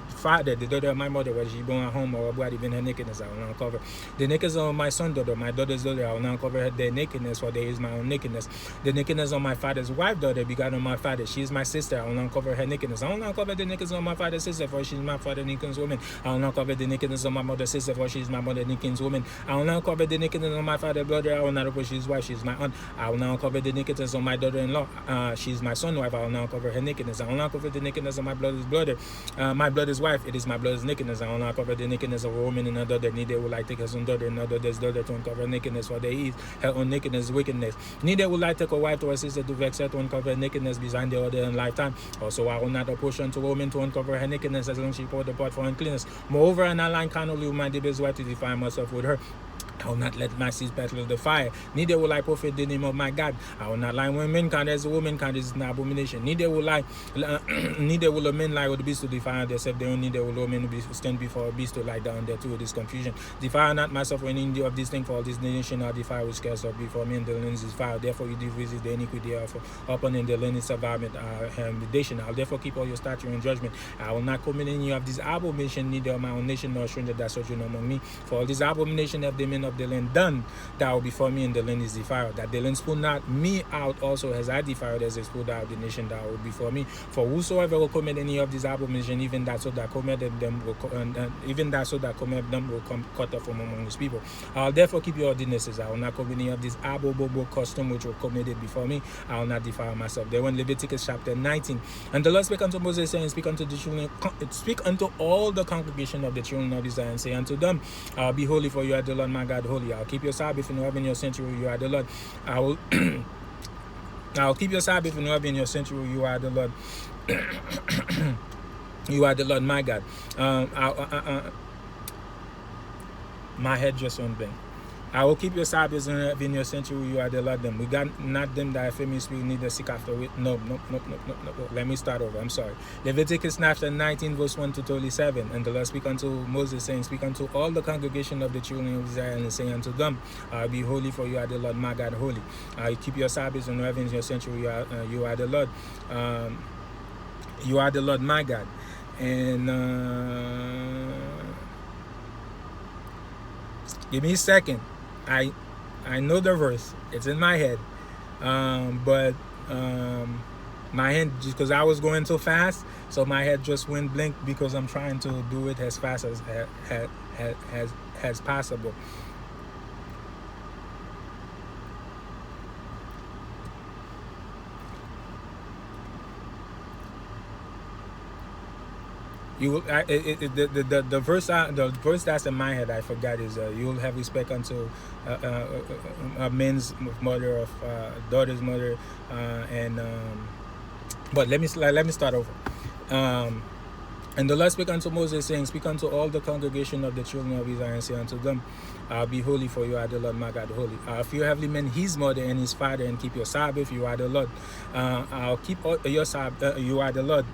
father, the daughter of my mother, whether she born at home or abroad, even her nakedness, I will not uncover. The nakedness of my son, daughter, my daughter's daughter, I will not uncover their nakedness, for there is my own nakedness. The nakedness of my father's wife, daughter, begotten of my father, she is my sister, I will not uncover her nakedness. I will not uncover the nakedness of my father's sister, for she is my father, nakedness woman. I will not uncover the nakedness of my mother's sister, for she is my mother, nakedness woman. I will not uncover the nakedness of my father's brother, I will not approach his wife, she is my aunt. I will not uncover the nakedness of my daughter-in-law, she is my son's wife, I will not cover her nakedness. I will not cover the nakedness of my brother's brother, my brother's wife, it is my brother's nakedness. I will not cover the nakedness of a woman and another, neither will I take her own daughter and another's daughter to uncover nakedness, for there is her own nakedness, wickedness. Neither will I take a wife to a sister to vex her to uncover nakedness behind the other in lifetime. Also I will not approach unto a woman to uncover her nakedness, as long as she poured the part for uncleanness. Moreover, and I line carnally with my neighbor's wife to defile myself with her. I will not let my seeds pass through the fire. Neither will I profane the name of my God. I will not lie when mankind as a womankind is an abomination. Neither will a man lie with the beast to defile themselves. Neither will a woman stand before a beast to lie down there too. This confusion. Defile not myself when in of this thing, for all this nation are defiled which cast up before me, and the land is defiled. Therefore you do visit the iniquity of upon in the land is survivment habitation. I will therefore keep all your statute and judgment. I will not commit any of this abomination, neither of my own nation nor stranger that sojourn among me. For all this abomination have the men of the land done, thou before me, and the land is defiled. That the land spewed not me out also as I defiled, as they spewed out the nation that would before me. For whosoever will commit any of these abominations, even that so that committed them will come cut off from among his people. I will therefore keep your ordinances. I will not commit any of these abominable custom which were committed before me. I will not defile myself. There went Leviticus chapter 19. And the Lord spake unto Moses, saying, speak unto all the congregation of the children of Israel, and say unto them, be holy, for you are the Lord my God, holy. I'll keep your Sabbath in in your sanctuary, you are the Lord. I'll keep your Sabbath in your sanctuary, you are the Lord. You are the Lord my God. My head just went bang. I will keep your Sabbaths in your sanctuary, you are the Lord them. We got not them that fear me speak, neither seek after it. No. Let me start over. I'm sorry. Leviticus chapter 19, verse 1 to 37. And the Lord speak unto Moses, saying, speak unto all the congregation of the children of Israel, and say unto them, be holy, for you are the Lord my God, holy. You keep your Sabbaths in your sanctuary, you are the Lord. You are the Lord my God. And give me a second. I know the verse. It's in my head. But my hand, just because I was going so fast, so my head just went blank because I'm trying to do it as fast as possible. You will the verse that's in my head I forgot is you will have respect unto a man's mother of daughter's mother and but let me start over. And the Lord spake unto Moses, saying, Speak unto all the congregation of the children of Israel, and say unto them, Be holy, for you are the Lord my God, holy. If you have men, his mother and his father, and keep your Sabbath, you are the Lord. I'll keep your Sabbath, you are the Lord.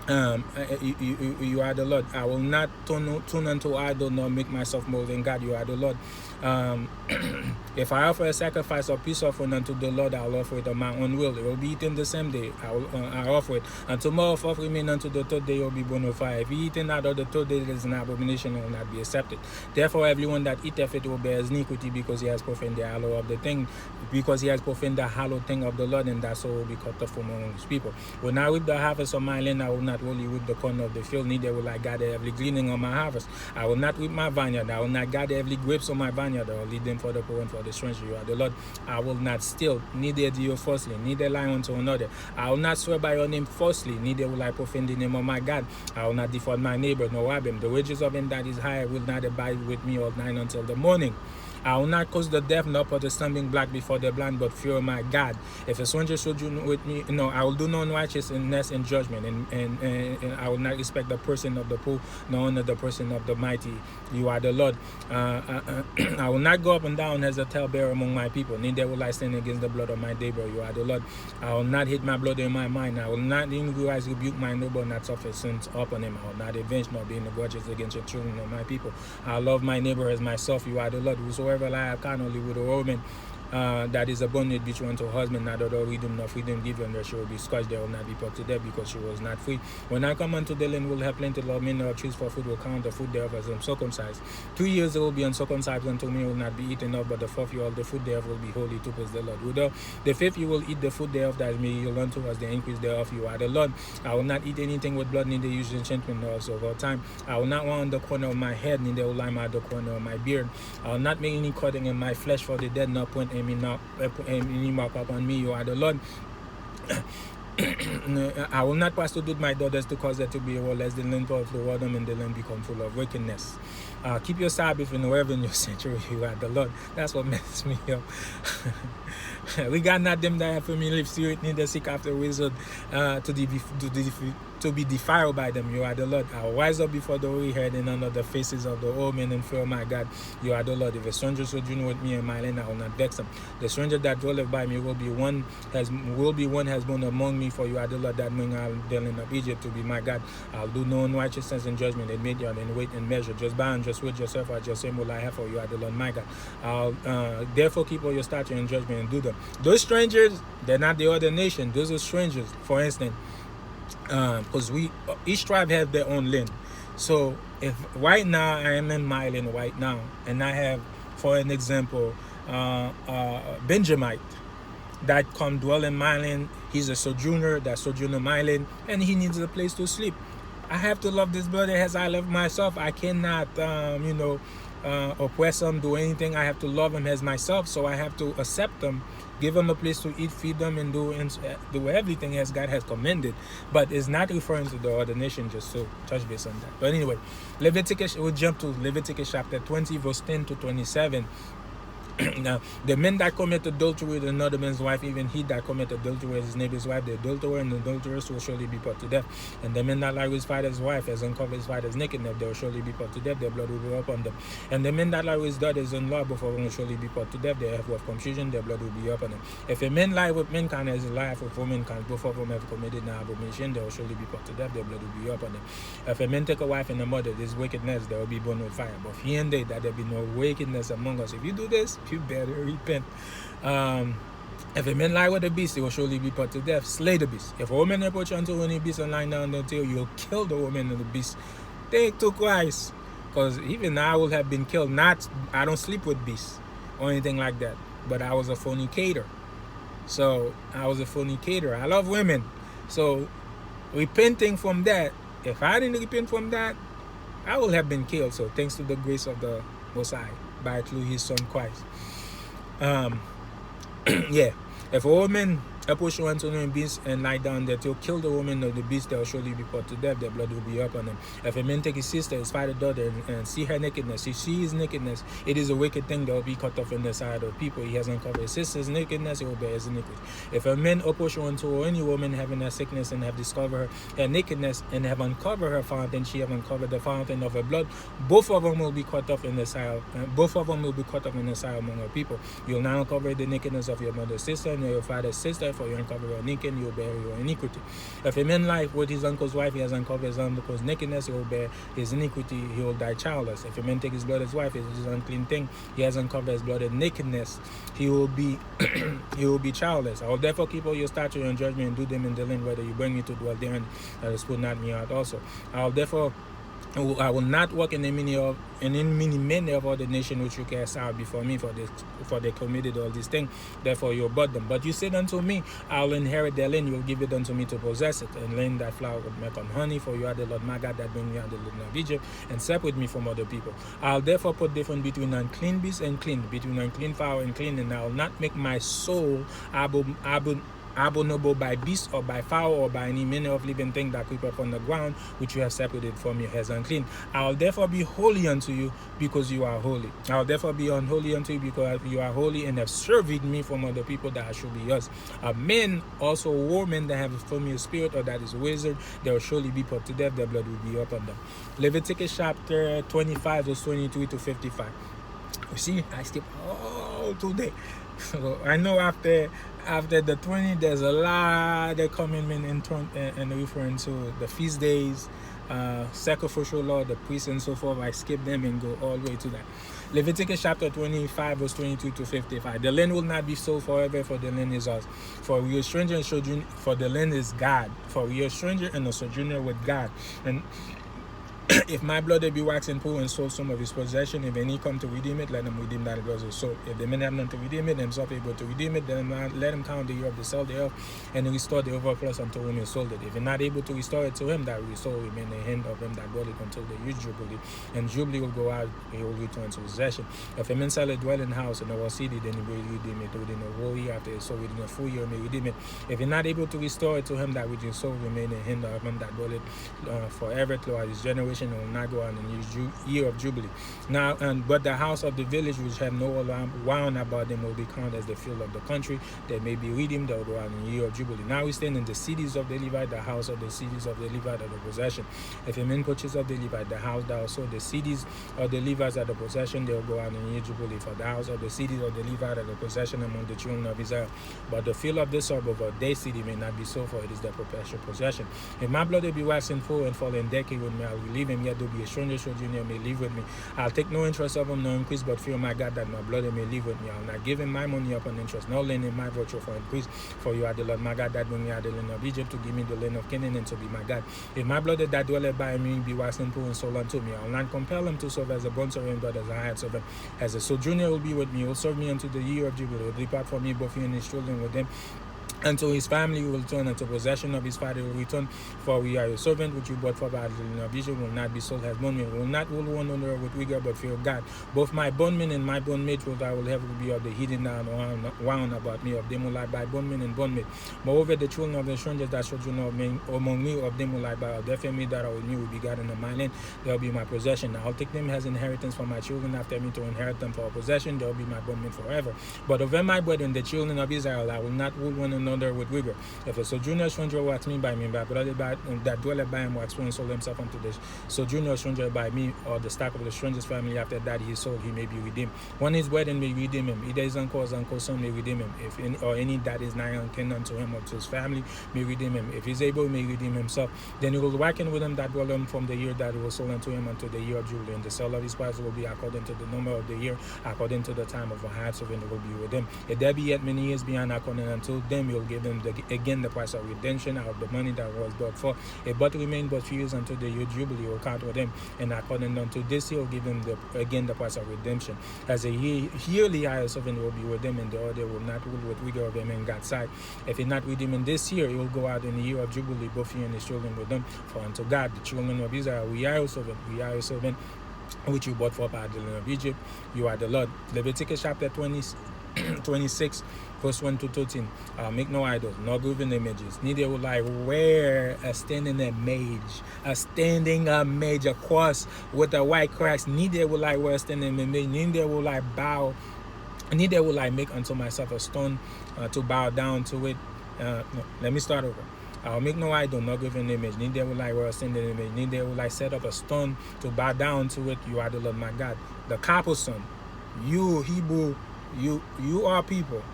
You are the Lord. I will not turn unto idol nor make myself more than God. You are the Lord. If I offer a sacrifice or peace offering unto the Lord, I will offer it of my own will. It will be eaten the same day. I'll offer it. And tomorrow, if offering remain unto the third day, it will be burned with fire. If ye eat it out of the third day, it is an abomination, it will not be accepted. Therefore, everyone that eateth it will bear his iniquity, because he has profaned the hallow of the thing, because he has profaned the hallowed thing of the Lord, and that so will be cut off from among his people. When I reap the harvest of my land, I will not wholly reap the corn of the field, neither will I gather every gleaning on my harvest. I will not reap my vineyard. I will not gather every grapes on my vineyard. I will lead them for the poor and for the stranger. You are the Lord. I will not steal, neither deal falsely, neither lie unto another. I will not swear by your name falsely, neither will I profane the name of my God. I will not defraud my neighbor, nor rob him. The wages of him that is high will not abide with me all night until the morning. I will not cause the deaf nor put the stumbling block before the blind, but fear my God. If a stranger sojourn with me, no, I will do no unrighteousness in judgment, and I will not respect the person of the poor, nor honor the person of the mighty. You are the Lord. I will not go up and down as a talebearer among my people, neither will I stand against the blood of my neighbor. You are the Lord. I will not hate my brother in my mind. I will not in wise rebuke my neighbor, not suffer sins upon him. I will not avenge nor be in the grudges against the children of my people. I love my neighbor as myself. You are the Lord. Whosoever lie carnally with a woman that is a bondage between to her husband, neither the freedom nor freedom given her, she will be scourged, they will not be put to death, because she was not free. When I come unto the land, will have plenty of men or choose for food, will count the food thereof as uncircumcised. 2 years they will be uncircumcised unto me, will not be eaten up, but the fourth year of the food thereof will be holy to praise the Lord. With the fifth you will eat the food thereof, that may yield unto us the increase thereof. You are the Lord. I will not eat anything with blood, neither use enchantment nor of all time. I will not want on the corner of my head, neither will I mark the corner of my beard. I will not make any cutting in my flesh for the dead, nor point any mark upon me. You are the Lord. I will not prostitute my daughters to cause there to be a war, lest the land of the water and the land become full of wickedness. Keep your Sabbath and wherever in your sanctuary. You are the Lord. That's what messes me up. We got not them that have family live spirit, neither seek after wisdom to be defiled by them. You are the Lord. I will rise up before the hoary head and under the faces of the old men and fear my God. You are the Lord. If a stranger sojourn with me in my land, I will not vex him. The stranger that dwelleth by me will be one has born among me. For you are the Lord that bring out the land of Egypt to be my God. I'll do no unrighteousness and judgment and mediate and weight and measure. Just bound, just with yourself, at your same will I have, for you are the Lord my God. I'll therefore keep all your statutes and judgment and do them. Those strangers, they're not the other nation. Those are strangers. For instance, because each tribe has their own land. So if right now I am in my land right now, and I have, for an example, Benjamite that come dwell in my land. He's a sojourner that sojourn in my land, and he needs a place to sleep. I have to love this brother as I love myself. I cannot oppress him, do anything. I have to love him as myself, so I have to accept him, give them a place to eat, feed them, and do everything as God has commanded. But it's not referring to the other nation, just so touch base on that. But anyway, we'll jump to Leviticus chapter 20, verse 10 to 27. Now, the men that commit adultery with another man's wife, even he that commit adultery with his neighbor's wife, the adulterer and the adulteress will surely be put to death. And the men that lie with his father's wife, as uncover his father's nakedness, they will surely be put to death. Their blood will be upon them. And the men that lie with his daughters-in-law before them will surely be put to death. They have with confusion, their blood will be upon them. If a man lie with mankind as a liar with womankind, both of them have committed an abomination, they will surely be put to death. Their blood will be upon them. If a man take a wife and a mother, this wickedness, they will be burned with fire. But he and they, that there be no wickedness among us. If you do this, you better repent. If a man lie with a beast, he will surely be put to death. Slay the beast. If a woman approach unto any beast and lie down the tail, you'll kill the woman and the beast. Think twice, because even I would have been killed. I don't sleep with beasts or anything like that, but I was a fornicator. So I was a fornicator. I love women. So repenting from that, if I didn't repent from that, I would have been killed. So thanks to the grace of the Most High, by through His Son Christ. Yeah, if a woman approach one to the beast and lie down that you'll kill the woman of the beast, they'll surely be put to death, their blood will be up on them. If a man take his sister, his father, daughter, and see her nakedness, if she is nakedness, it is a wicked thing that will be cut off in the side of people. He has uncovered his sister's nakedness, he will bear his iniquity. If a man approach one to any woman having a sickness and have discovered her nakedness and have uncovered her fountain, she have uncovered the fountain of her blood, both of them will be cut off in the side. Both of them will be cut off in the side among her people. You will now uncover the nakedness of your mother's sister and your father's sister, for you uncover your naked, you will bear your iniquity. If a man lie with his uncle's wife, he has uncovered his uncle's nakedness, he will bear his iniquity, he will die childless. If a man take his blood's wife, it is an unclean thing, he has uncovered his blood and nakedness, he will be he will be childless. I will therefore keep all your statutes and judgment and do them in the land whether you bring me to dwell therein, that is put not me out also. I will not walk in any many of all the nation which you cast out before me, for they committed all these things. Therefore you abhorred them. But you said unto me, I will inherit their land, you will give it unto me to possess it, and land that flour with milk and honey, for you are the Lord my God that bring you out of the land of Egypt, and separate me from other people. I'll therefore put difference between unclean beasts and clean, between unclean fowl and clean, and I will not make my soul abominable by beast or by fowl or by any manner of living thing that creep upon the ground, which you have separated from you as unclean. I will therefore be holy unto you, because you are holy. I will therefore be unholy unto you, because you are holy, and have served me from other people, that I should be yours. Men also women that have a familiar spirit, or that is wizard, they will surely be put to death, their blood will be upon them. Leviticus chapter 25 verse 23 to 55. You see, I skip all today. So I know after the 20, there's a lot of coming in and referring to the feast days, sacrificial law, the priests and so forth. I skip them and go all the way to that. Leviticus chapter 25 verse 22 to 55. The land will not be sold forever, for the land is ours. For we are stranger and sojourner, for the land is God. For we are stranger and a sojourner with God. And if my blood be waxing poor and sold some of his possession, if any come to redeem it, let them redeem that it was sold. If the men have none to redeem it, themselves able to redeem it, then let him count the year of the sale thereof, and restore the overplus unto whom he sold it. If he not able to restore it to him that resold, remain in the hand of him that bought it until the year Jubilee. And Jubilee will go out, he will return to possession. If a man sell a dwelling house in our city, then he will redeem it within a whole year after it sold, within a full year he may redeem it. If he not able to restore it to him that which he sold, remain in the hand of him that bought it forever throughout his generation, and will not go on in the year of Jubilee. Now, but the house of the village which have no alarm wound about them will be counted as the field of the country. They may be redeemed, they will go on in the year of Jubilee. Now we stand in the cities of the Levite, the house of the cities of the Levite of the possession. If a man purchase of the Levite, the house that also the cities of the Levites are the possession, they will go on in the year of Jubilee. For the house of the cities of the Levite are the possession among the children of Israel. But the field of the suburb of their city may not be sold, for it is their perpetual possession. If my blood be waxing full and fall in decay with me, I will leave him, yet there be a stranger sojourner may live with me. I'll take no interest of him, no increase, but fear my God that my blood may live with me. I'll not give him my money upon interest, no lend him my virtue for increase. For you are the Lord my God that bring me out of the land of Egypt, to give me the land of Canaan, and to be my God. If my blood that dwelleth by me be waxing poor and sold unto me, I will not compel him to serve as a bond servant, but as a hired servant. As a sojourner will be with me, he will serve me unto the year of Jubilee. He will depart from me, both he and his children with them, until his family will return, unto possession of his father will return. For we are your servant, which you bought for by the land of Egypt, will not be sold as bondmen. Will not rule one another with rigor, but fear of God. Both my bondmen and my bondmaids will I will have will be of the hidden down wound about me, of them will I buy bondmen and bondmaid. Moreover, the children of the strangers that sojourn among me, of them will I buy. Of their family that are with me will be gathered in my land. They will be my possession. I'll take them as inheritance for my children after me, to inherit them for a possession. They will be my bondmen forever. But over my brethren, the children of Israel, I will not rule one another with rigor. If a sojourner stranger wax me by me, by brother that dwelleth by him wax and sold himself unto the sojourner stranger by me, or the stock of the stranger's family, after that he is sold, he may be redeemed. One his brethren may redeem him, either his uncle's son may redeem him, if any or any that is nigh unkin unto him or to his family may redeem him. If he's able, he may redeem himself. Then he will reckon with him that dwell him from the year that it was sold unto him unto the year of Jubilee. And the sale of his price will be according to the number of the year, according to the time of a hired servant will be with him. If there be yet many years beyond according unto them, he will give them again the price of redemption out of the money that was bought for. If but remain but few years until the year Jubilee, will count with them, and according unto this, he will give them again the price of redemption. As a yearly higher servant will be with them, and the other will not rule with rigor of them in God's sight. If he not redeem in this year, he will go out in the year of Jubilee, both he and his children with them. For unto God, the children of Israel, we are your servant, which you bought for by the land of Egypt. You are the Lord. Leviticus chapter 20. 26, verse 1 to 13. Make no idols, nor graven images. Neither will I wear a standing image, a cross with a white cross. Neither will I wear a standing image. Neither will I bow. Neither will I make unto myself a stone to bow down to it. No, let me start over. I'll make no idol, nor graven image. Neither will I wear a standing image. Neither will I set up a stone to bow down to it. You are the Lord my God. The couple son, you Hebrew, you are people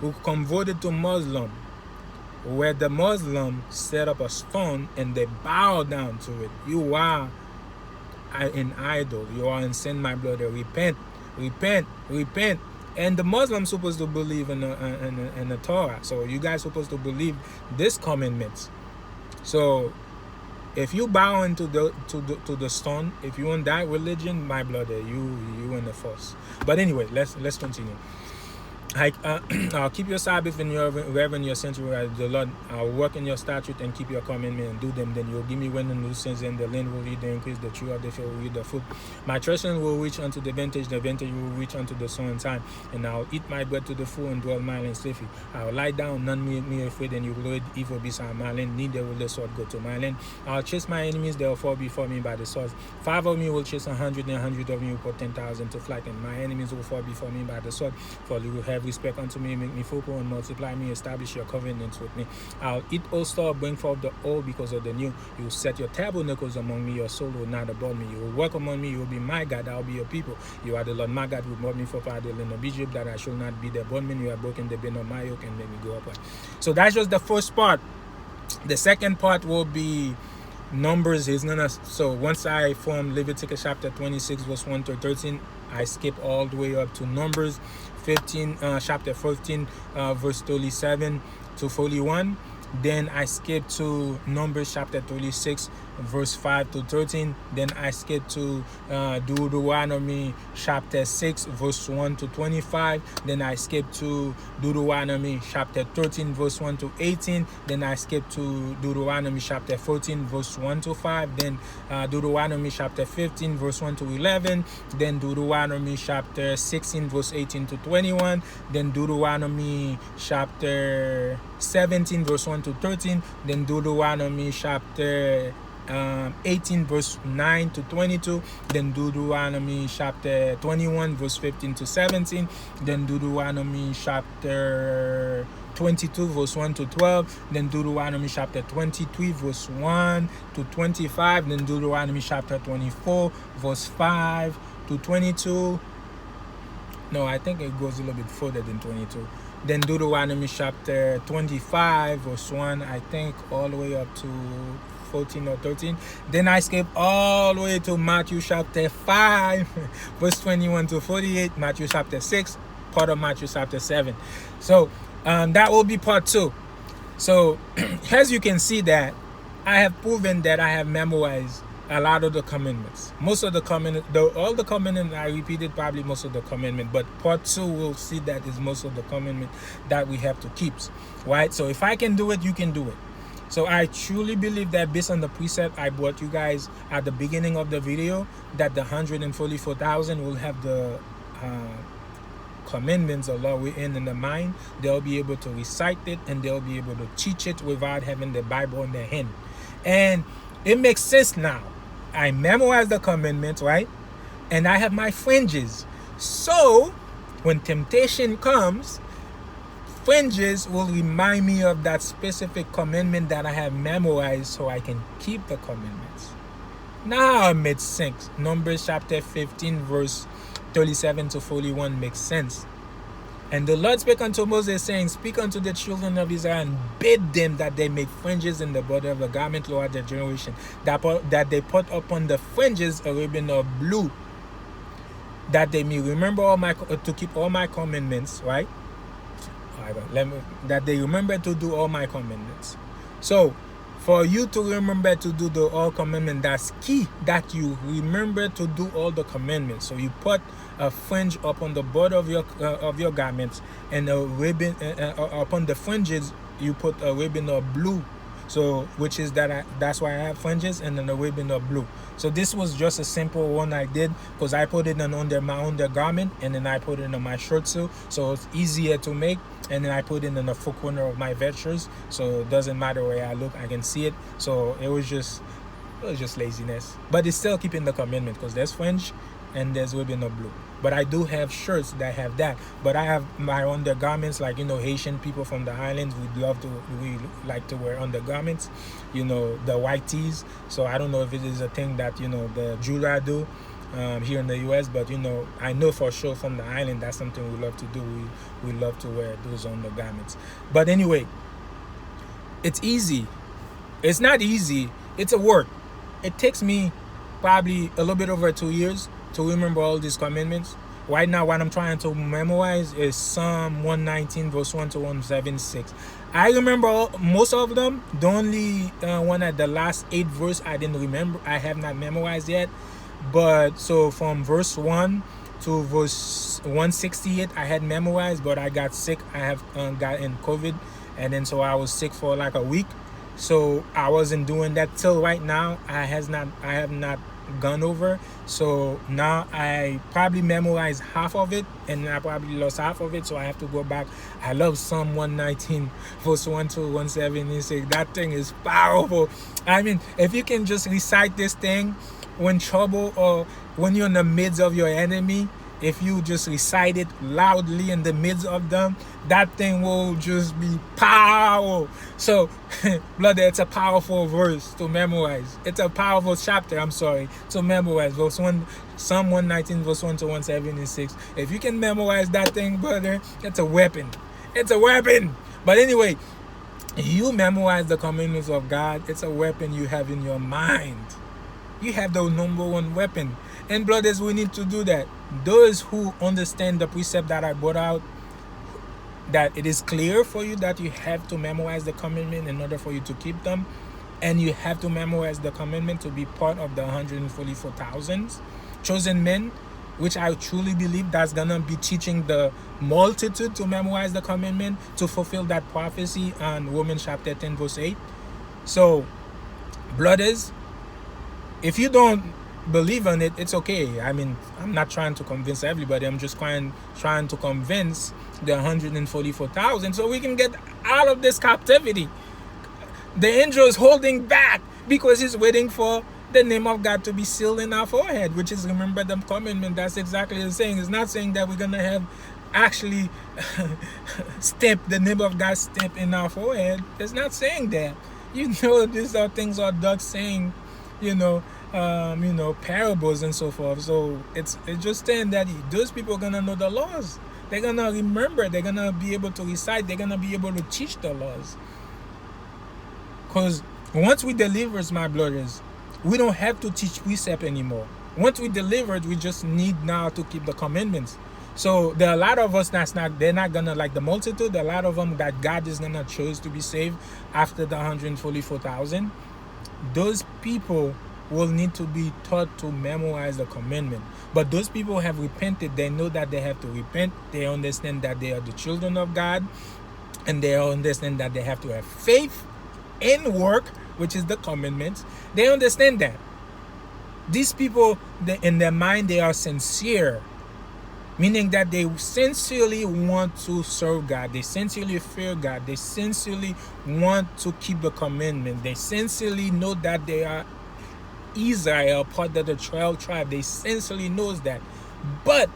who converted to Muslim, where the Muslim set up a stone and they bow down to it. You are an idol. You are in sin, my brother. Repent, repent, repent. And the Muslims supposed to believe in the Torah. So you guys supposed to believe this commandments. So if you bow into the stone, if you in that religion, my brother, you in the force. But anyway, let's continue. I'll keep your Sabbath in your reverend your sanctuary. The Lord, I'll work in your statute and keep your commandment and do them. Then you'll give me wind and new sins, and the land will eat the increase, the tree of the field will eat the fruit. My treasure will reach unto the vantage will reach unto the sun and time. And I'll eat my bread to the full and dwell my land safely. I'll lie down, none me afraid, and you will eat evil beside my land. Neither will the sword go to my land. I'll chase my enemies, they will fall before me by the sword. 5 of me will chase 100, and 100 of me will put 10,000 to flight, and my enemies will fall before me by the sword. For you will have respect unto me, make me fruitful, and multiply me, establish your covenants with me. I'll eat old store, bring forth the old because of the new. You will set your tabernacles among me, your soul will not abhor me. You will work among me, you will be my God, I will be your people. You are the Lord my God, who brought me forth out of the land of Egypt, that I shall not be their bondman. You have broken the band of my yoke and made me go upward. So that's just the first part. The second part will be Numbers. So once I form Leviticus chapter 26 verse 1 to 13, I skip all the way up to Numbers 15, chapter 15, verse 37 to 41. Then I skip to Numbers chapter 36, verse 5 to 13. Then I skip to Deuteronomy chapter 6, verse 1 to 25. Then I skip to Deuteronomy chapter 13, verse 1 to 18. Then I skip to Deuteronomy chapter 14, verse 1 to 5. Then Deuteronomy chapter 15, verse 1 to 11. Then Deuteronomy chapter 16, verse 18 to 21. Then Deuteronomy chapter 17, verse 1 to 13. Then Deuteronomy chapter 18 verse 9 to 22. Then Deuteronomy chapter 21 verse 15 to 17. Then Deuteronomy chapter 22 verse 1 to 12. Then Deuteronomy chapter 23 verse 1 to 25. Then Deuteronomy chapter 24 verse 5 to 22. No, I think it goes a little bit further than 22. Then Deuteronomy chapter 25 verse 1, I think all the way up to 14 or 13. Then I skip all the way to Matthew chapter 5 verse 21 to 48. Matthew chapter 6, part of Matthew chapter 7. So that will be part 2. So as you can see that I have proven that I have memorized a lot of the commandments. Most of the commandments, all the commandments I repeated probably most of the commandment, but part 2 we'll see that is most of the commandment that we have to keep, right? So if I can do it, you can do it. So I truly believe that based on the precept I brought you guys at the beginning of the video, that the 144,000 will have the commandments of law in the mind. They'll be able to recite it and they'll be able to teach it without having the Bible in their hand. And it makes sense now. I memorized the commandments, right? And I have my fringes. So when temptation comes, fringes will remind me of that specific commandment that I have memorized so I can keep the commandments. Now it makes sense. Numbers chapter 15 verse 37 to 41 makes sense. And the Lord spake unto Moses, saying, Speak unto the children of Israel, and bid them that they make fringes in the border of the garment throughout their generation, that they put upon the fringes a ribbon of blue, that they may remember to keep all my commandments, right? That they remember to do all my commandments. So, for you to remember to do the all commandments, that's key, that you remember to do all the commandments. So you put a fringe upon the border of your garments, and a ribbon upon the fringes you put a ribbon of blue. So which is that's why I have fringes, and then the ribbon of blue. So this was just a simple one I did because I put it on under my undergarment, and then I put it on my shirt too, so it's easier to make. And then I put it in the foot corner of my vestures, so it doesn't matter where I look, I can see it. So it was just laziness, but it's still keeping the commitment because there's fringe and there's ribbon of blue. But I do have shirts that have that. But I have my undergarments, like, Haitian people from the islands, we like to wear undergarments, the white tees. So I don't know if it is a thing that the Jula do here in the US, but I know for sure from the island that's something we love to do. We love to wear those undergarments. But anyway, it's easy. It's not easy. It's a work. It takes me probably a little bit over 2 years to remember all these commandments. Right now, what I'm trying to memorize is Psalm 119, verse 1 to 176. I remember most of them. The only one at the last 8 verse I didn't remember. I have not memorized yet. But so from verse 1 to verse 168, I had memorized, but I got sick. I have gotten COVID, and then so I was sick for like a week. So I wasn't doing that till right now. I have not gone over. So now I probably memorized half of it, and I probably lost half of it. So I have to go back. I love Psalm 119, verse 1 to 176. That thing is powerful. I mean, if you can just recite this thing when trouble or when you're in the midst of your enemy, if you just recite it loudly in the midst of them, that thing will just be powerful. So, brother, it's a powerful verse to memorize. It's a powerful chapter, to memorize. Psalm 119, verse 1 to 176. If you can memorize that thing, brother, it's a weapon. It's a weapon. But anyway, you memorize the commandments of God. It's a weapon you have in your mind. You have the number one weapon. And brothers, we need to do that. Those who understand the precept that I brought out, that it is clear for you that you have to memorize the commandment in order for you to keep them, and you have to memorize the commandment to be part of the 144,000 chosen men, which I truly believe that's gonna be teaching the multitude to memorize the commandment to fulfill that prophecy on Romans chapter 10 verse 8. So, brothers, if you don't believe in it, it's okay. I mean, I'm not trying to convince everybody. I'm just trying to convince the 144,000 so we can get out of this captivity. The angel is holding back because he's waiting for the name of God to be sealed in our forehead, which is, remember the commandment. That's exactly the saying. It's not saying that we're gonna have actually stamp the name of God stamp in our forehead. It's not saying that. These are things our dogs saying, parables and so forth. So it's just saying that those people are gonna know the laws. They're gonna remember. They're gonna be able to recite. They're gonna be able to teach the laws. Because once we deliver, my brothers, we don't have to teach precept anymore. Once we delivered, we just need now to keep the commandments. So there are a lot of us they're not gonna, like the multitude. There are a lot of them that God is gonna choose to be saved after the 144,000. Those people will need to be taught to memorize the commandment. But those people have repented. They know that they have to repent. They understand that they are the children of God, and they understand that they have to have faith in work, which is the commandments. They understand that. These people, in their mind, they are sincere, meaning that they sincerely want to serve God. They sincerely fear God. They sincerely want to keep the commandment. They sincerely know that they are Israel, part of the 12 tribe. They sincerely knows that, but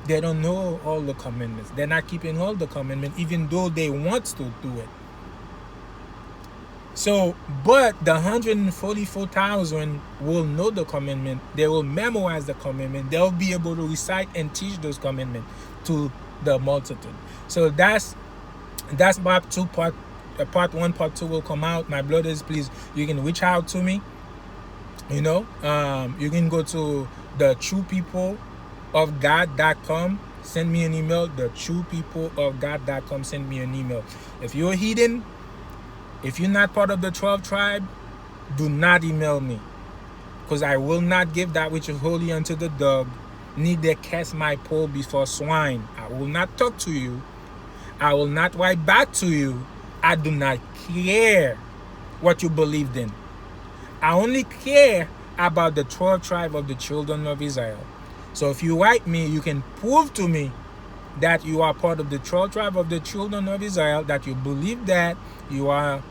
they don't know all the commandments. They're not keeping all the commandments, even though they want to do it. So, but the 144,000 will know the commandment. They will memorize the commandment. They'll be able to recite and teach those commandments to the multitude. So that's part 2. Part 1, part 2 will come out. My brothers, please, you can reach out to me. You can go to the truepeopleofgod.com. Send me an email. The truepeopleofgod.com. Send me an email. If you're a heathen, if you're not part of the 12 tribe, do not email me, because I will not give that which is holy unto the dog, neither cast my pole before swine. I will not talk to you. I will not write back to you. I do not care what you believed in. I only care about the 12 tribe of the children of Israel. So if you write me, you can prove to me that you are part of the 12 tribe of the children of Israel, that you believe that you are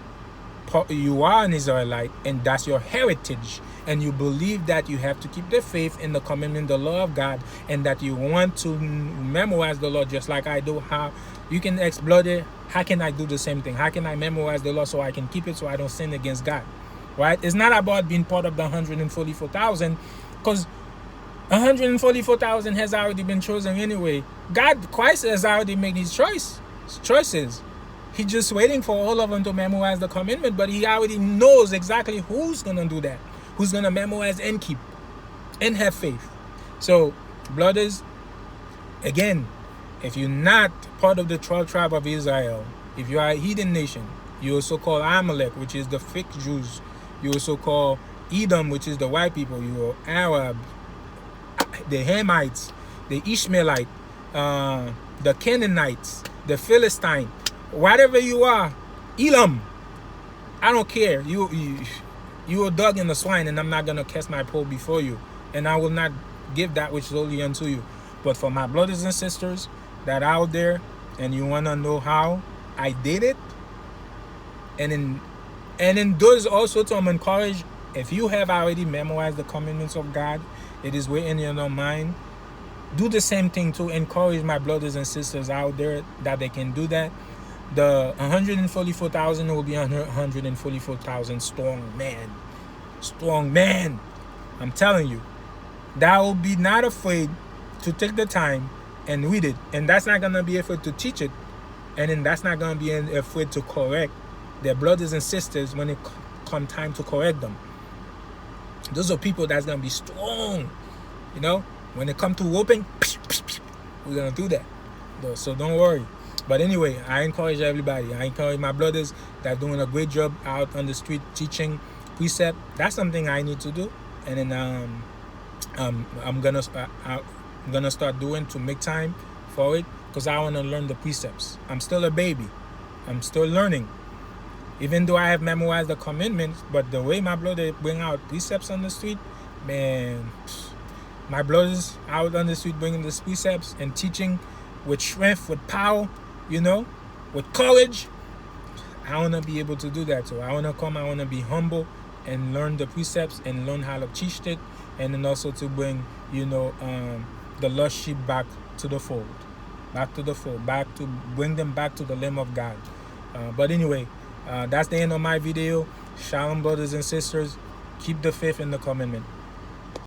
an Israelite, and that's your heritage, and you believe that you have to keep the faith in the commandment, the law of God, and that you want to memorize the law just like I do. How you can explode it? How can I do the same thing? How can I memorize the law so I can keep it, so I don't sin against God? Right? It's not about being part of the 144,000, because 144,000 has already been chosen anyway. Christ has already made his choices. He's just waiting for all of them to memorize the commandment, but he already knows exactly who's going to do that, who's going to memorize and keep and have faith. So, brothers, again, if you're not part of the 12 tribe of Israel, if you are a heathen nation, you also call Amalek, which is the fake Jews. You also call Edom, which is the white people. You are Arab, the Hamites, the Ishmaelite, the Canaanites, the Philistine, whatever you are, Elam, I don't care. You are dog in the swine, and I'm not going to cast my pole before you, and I will not give that which is holy unto you. But for my brothers and sisters that are out there, and you want to know how I did it, and in those also to encourage, if you have already memorized the commandments of God, it is within your mind, do the same thing to encourage my brothers and sisters out there that they can do that. The 144,000 will be 144,000 strong man. I'm telling you, that will be not afraid to take the time and read it, and that's not gonna be afraid to teach it, and then that's not gonna be afraid to correct their brothers and sisters when it come time to correct them. Those are people that's gonna be strong, when it come to whooping, we're gonna do that, so don't worry. But anyway, I encourage everybody. I encourage my brothers that are doing a great job out on the street teaching precept. That's something I need to do, and then I'm gonna start doing to make time for it, because I want to learn the precepts. I'm still a baby. I'm still learning, even though I have memorized the commandments. But the way my brother bring out precepts on the street, man, my brothers out on the street bringing these precepts and teaching with strength, with power, with courage. I want to be able to do that. So I want to be humble and learn the precepts and learn how to teach it, and then also to bring, the lost sheep back to the fold, to bring them back to the Lamb of God. But anyway, that's the end of my video. Shalom, brothers and sisters. Keep the faith in the commandment.